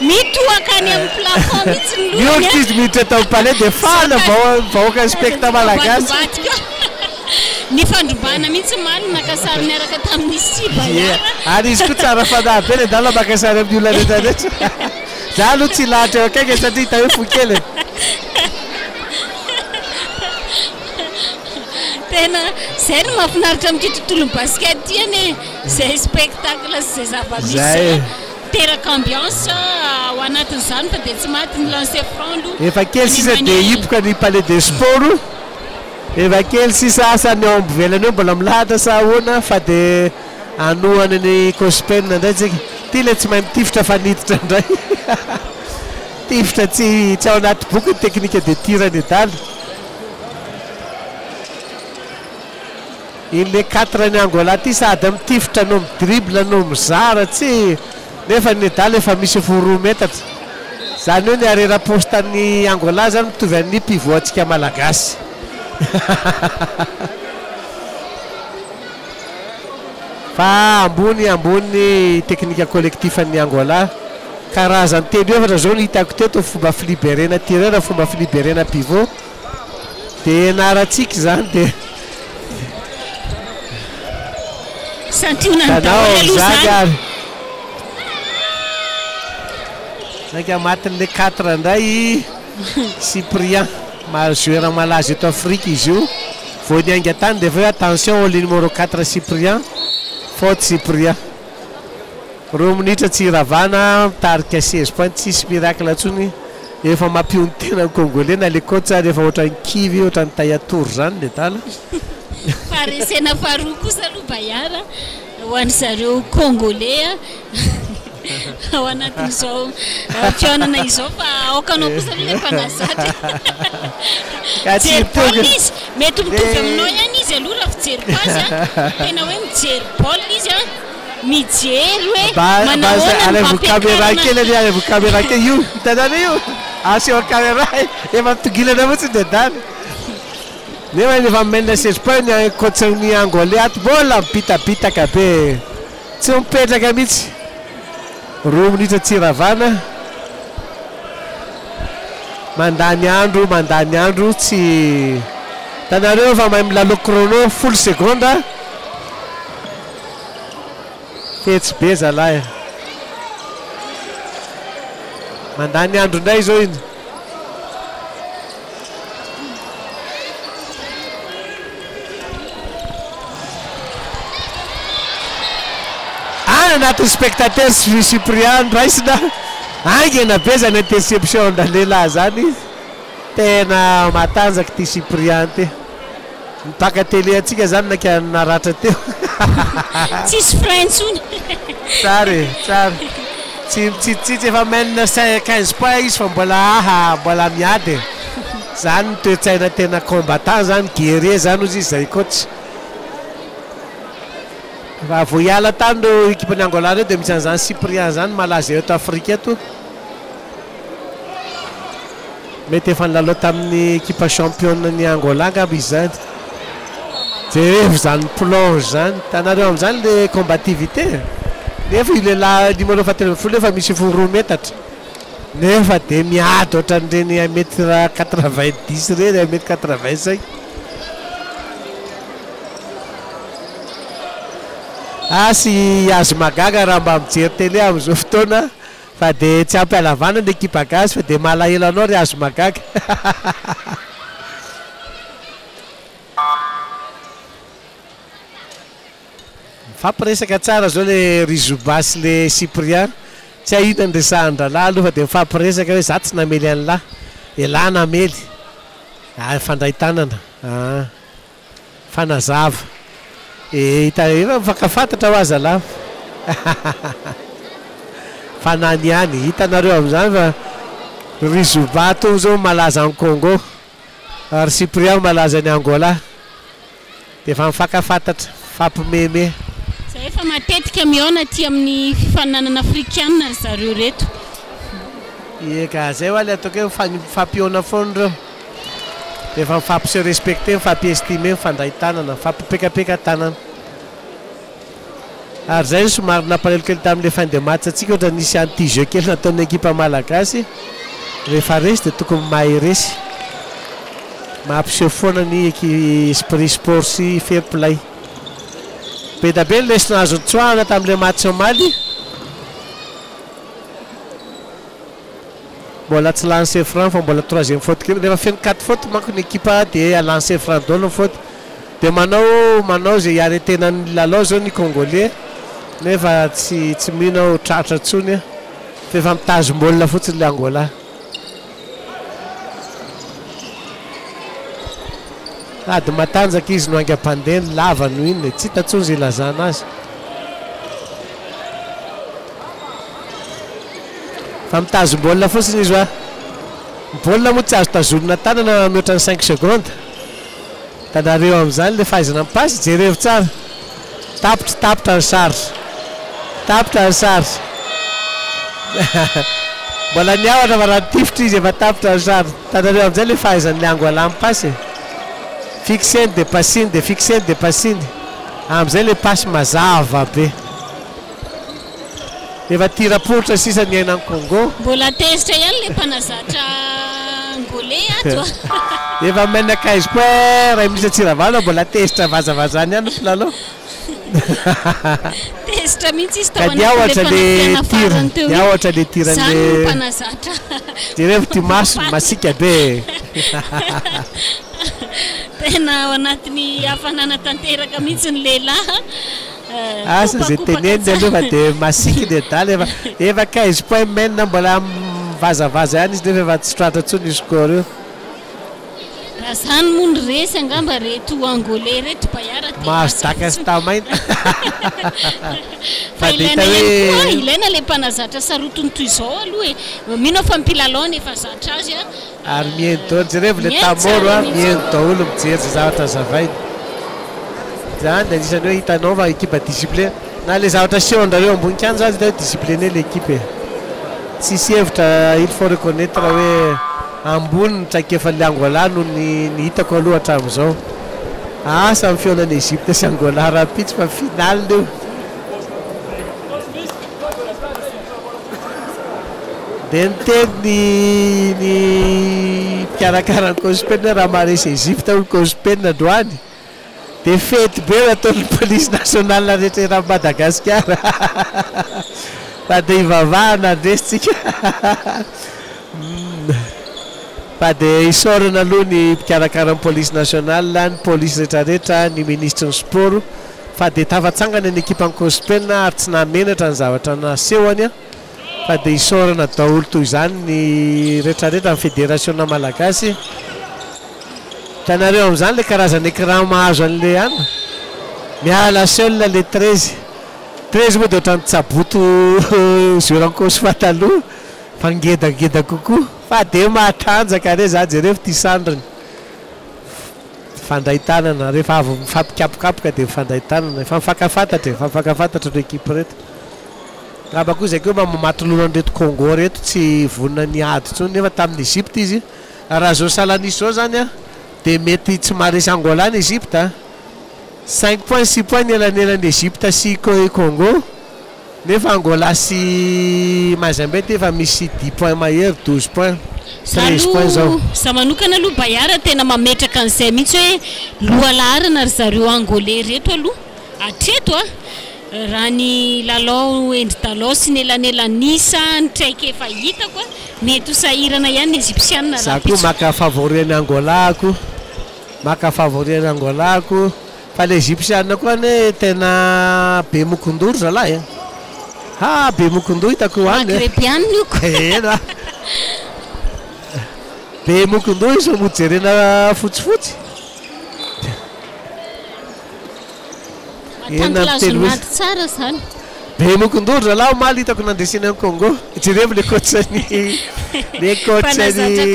mitoaka any amin'ny plafond mihitsy ny lohany. Mioka izy miditra tao palais dia fana vahoaka ny spectacle malagasy. Ny fandrombana mihitsy maly makasary miaraka tamin'ny Siba ary izy koa tsara fanahy be dala makasary amin'ny olona rehetrarehetra. Za aloha tsy lahatra eo akaiky satria hita hoe fo kely. Tena zay no mahafinaritra amin'ity tontolon'ny basket ty ane, zay spectacle sy zay zava-misy teraka ambiance ao anatin'izany fa dia tsy maty ny lancer franc aloha. Efa kely sisa dia hipoka ny palais des sports. Efa kely sisa asany ao ambovelany eo mbola milahatra sa ahoana fa dia anohany ny Cospena indray tsika. Ty le tsy mahay mitifitra fa niditra indray. Tifitra tsy ao anaty boky ny teknika de tirany daly. In'le 4 ny Angola ty sady mitifitra no midribble no mizara tsy nefa ny daly efa misy 4 metatra. Zany hoe ny arera postan'ny Angola zany mitovy amin'ny pivot antsika malagasy. Fa ambony teknika collectif an'ny Angola karazany telo efatra zao ny hitako teto fomba filibérena tireur, fomba filibérena pivot dia naratsika zany dia santiona zany saika matin'le 4 indray Cyprien joueur malaza eto Afrique izy io vao ny aingatany dia fa attention le numéro 4 Cyprien faute Cyprien. Roa minitra tsy iravana mitarika 16 points tsisy miracle atsony efa mampiony tena ny Congolais na le coach rehefa ohatrany kivy ohatrany Tayatour zany le tala. Faresena faharoa kosa aloha Bayara ho an'ny zareo Congolais ao anatin'izao fihaonana izao fa aokanao kosa aloha le mpanazatra. Jery baolina izy mety mitovy aminao ihany izy aloha raha fijery pazy tena hoe mijery baolina izy mijery hoe manao caméra kely ali alevo caméra kely io hitanana io aseo caméra efa mitongilana fotsiny dia dany nefa efa menina 16 points ny coach-ny Angolais ato mbola mibitabitaka be tsy mipetraka mihitsy. Roa minitra tsy iravana mandany andro tsy tanareo fa mahay milalo chrono full seconde fetsy be zalahy mandany andro indray zao iny. Anatin'ny spectateur sy Cyprien raisina angena be zany interception nda lehilahy zany tena matanjaka ty Cyprien ty mipaka télé atsika zany naka naratra teo. Tsisy frantsony tsara tsy efa menina 15 points izy fa mbola miady zany toetsaina tena combattant zany guerrier zany ozy izy zay coach. Raha vao hiala tany reo ekipa ny Angola reo dia misy an'izany Cyprien zany malaza eto Afrika eto mety efa nilalao tamin'ny équipe championne ny Angola angamba izy zany. Jereo zany plonge zany tanareo amin'izany le combativité nefa io lehilahy numéro 27 efa misy 4 metatra nefa de miady ohatran'ireny 1m90 reny 1m85 sy azo magaga raha mba mijery télé amin'izao fotoana fa de tsy ampialavana ny équipe gasy fa de malahelo anao ry azo magaga. Mifampiresaka tsara zao le Rizuba sy le Cyprien tsy ahita ny resahan-dralahy aloha fa de mifampiresaka hoe za tsy namely an'lahy elahy namely fandray tanana fanazava hita efa mifankafantatra ho aza lava fanany ihany hitanareo amin'izany fa Rizuba to zao malaza ny Congo ary Cyprien malaza ny Angola de efa mifankafantatra fampimeme. Efa matetika miona ty amin'ny fifaninanana africaine ry zareo reto. Eka zay hoa le ataoko hoe mifampiona foana reo. Efa mifampi-se respecter, mifampi-estimer, mifandray tanana, mifampipekapeka tanana. Ary zay somary nampalahelo kely tamin'le fin de match atsika ohatra nisy anti-jeu kely nataon'ny équipe malagasy. Rehefa resy de tokony mahay resy. Mampiseho foana ny esprit sport sy fair play. Be da be lesona azo tsoahana tamin'le match Mali. Mbola tsy lancer franc fa mbola 3e faute kely rehefa feno 4 faute manko ny équipe de lancer franc dolo faute de manao zay arrêtenan'ny lalao zao ny Congolais nefa tsy mino tratra tsony fa efa mitazom-bolona fotsiny le Angola. Ady matanjaka izy no angam-pandeny lava no inona tsy hita tsony zay ilazana azy. Fa mitazom-bolona fotsiny izy hoa. Bolona moa tsy azo tazomina tanana mihoatra ny 5 secondes. Tanareo amin'izany le fahaizana mipasy jereo tsara. Tapitra ny sarge. Tapitra ny sarge. Mbola niavana fa raha tifitra izy efa tapitra ny sarge. Tanareo amin'izay le fahaizan'le Angola mipasy. Fixeny de passiny de fixeny de passiny. Amin'izay le pasy mazava be. Efa tira-poritra sisa ny ainan'ny Congo. Mbola tezitra ihany le mpanazatra angolais ato. Efa menaka izy koa raha misy Tsiravalo mbola tezitra vazavazany ihany filalao. Tezitra mihitsy izy tao anatin'le farany teo. Niaotra le tiran'le zany mpanazatra. Jereo ty maso masika be. Tena ao anatin'ny hafanana tanteraka mihitsy ny lehilahy. Asa zay teneny aloha de masiky de dala efa 15 points mena mbola vazavaza ihany izy nefa efa tsy tratra tsony izy score io. Raha zany moa ny resy angamba reto angolais reto bayara mahazo daka sy tamaina. Fa ilaina le mpanazatra sarotony toy izao aloha e. Mino fa mpilalao nefa zatra azy ary mihaino daholo jereo le tamoro mihaino daholo mijery zay zavatra zavainy. Zany anisany hoe hitanao fa équipe discipline na le zavatra seondrareo ambonikanjo azy de discipliné l'équipe. Tsisy hevitra il faut reconnaître hoe ambony traikefa le Angola no ny hitako aloha hatramin'izao. Asa amin'ny fionan'ny Egypte sy Angola rapitsy fa finale leo. De niteny ny mikarakara ny Cospena raha maharesy Egypte ny Cospena androany. De fety be nataon'ny police nationale rehetra Madagasikara. Fa de ivavahana andresitsika. Fa de isorana aloha ny mpikarakara ny police nationale, ny police rehetrarehetra, ny ministre ny sport. Fa de tafatsangana ny ekipa ny Cospena ary tsy namenatra ny zavatra nasehoany. Fa de isorana daholo toy izany ny rehetrarehetra ny fédération malagasy. Tanareo amin'izany le karazany écran mahazo an'le any. Miala seul le 13. 13 moa de ohatrany tsaboto Zurankosy fataloha. Fa ngedangeda kokoa. Fa de matanjaka re za jereo ty sandrany. Fandray tanana rehefa avy mifampikapokapoka de mifandray tanana. Efa mifankafantatra ny équipe reto. Ngamba koa zay koa mamatolona reto Congo reto tsy vonina ny ady tsony nefa tamin'ny Egypte izy raha zao salanisy zao zany a dia mety tsy maharesy Angola ny Egypte 5 points 6 points nelanelan'ny Egypte sy Congo nefa Angola sy Mozambique efa misy 10 points mahery 12 points 13 points zao sa manokana aloha Bayara tena mametraka an'izay mihitsy hoe lohalarana ry zareo angolais reto aloha atreto raha ny lalao endry talao sy nelanelanisa ny traika efa hitako mety ho sahirana ihany ny Egyptianina za koa maka favori ny Angolako fa le Egyptianina koa ne tena be mokondoro zalahy be mokondoro hitako any ena be mokondoro izy mojerena fotsifotsy tsara zany be mokondoro zalahy omaly hitako nandresina Congo jereo le coachany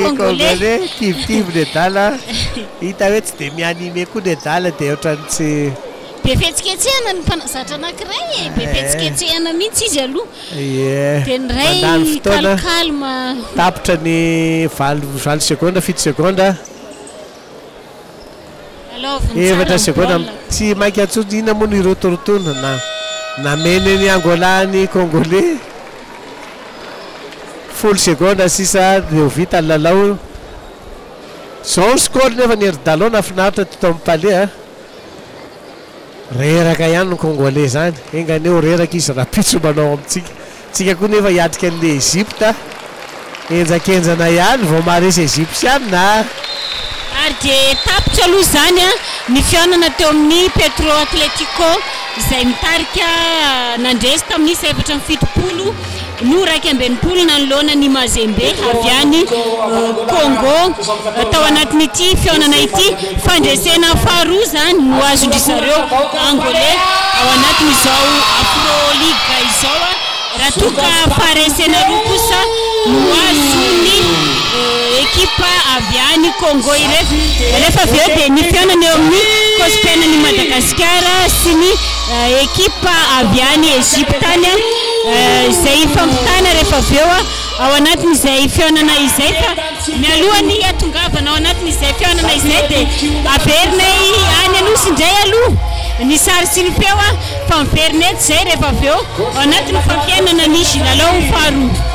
congolais kivikivi le dala hita hoe tsy de mianime koa le dala de ohatrany tsy be fetsiketsehana ny mpanazatra anankiray be fetsiketsehana mihitsy izy aloha de ny ray calme tapitra ny 20 secondes 7 secondes efatra secondes tsy mainky atsony ina moa ny rotorotona na mene ny Angola ny Congolais 10 secondes sisa de ho vita ny lalao zao score nefa ny ery-dalao nafinaritra teto amin'ny palais reraka ihany ny Congolais zany engany eo reraka izy raha pitso manao amintsika tsika koa nefa hiatrika an'le Egypte enjakenjana ihany vao maharesy Egyptianina ary de tapitra aloha zany ny fiaonana teo amin'ny Petro Atletico izay mitarika nandresy tamin'isa 7-7 no 2-20 nanoloana ny Mazembe avy any Congo tao anatin'ity fiaonana ity fandresena faharoa zany no azondry zareo angolais ao anatin'izao Afro Liga izao raha toka faharesena roa kosa no azony ekipa avy any Congo rehefa avy eo dia ny fiaonana eo amin'ny kospenany Madagasikara sy ny ekipa avy any Egypte any izay fampitana rehefa avy eo ao anatin'izay fiaonana izay fa mialohany atongavana ao anatin'izay fiaonana izay dia averinay any aloha sindray aloha ny sary sy ny feo fa miverinety zay rehefa avy eo ao anatin'ny fampiainana misy lalao faharoa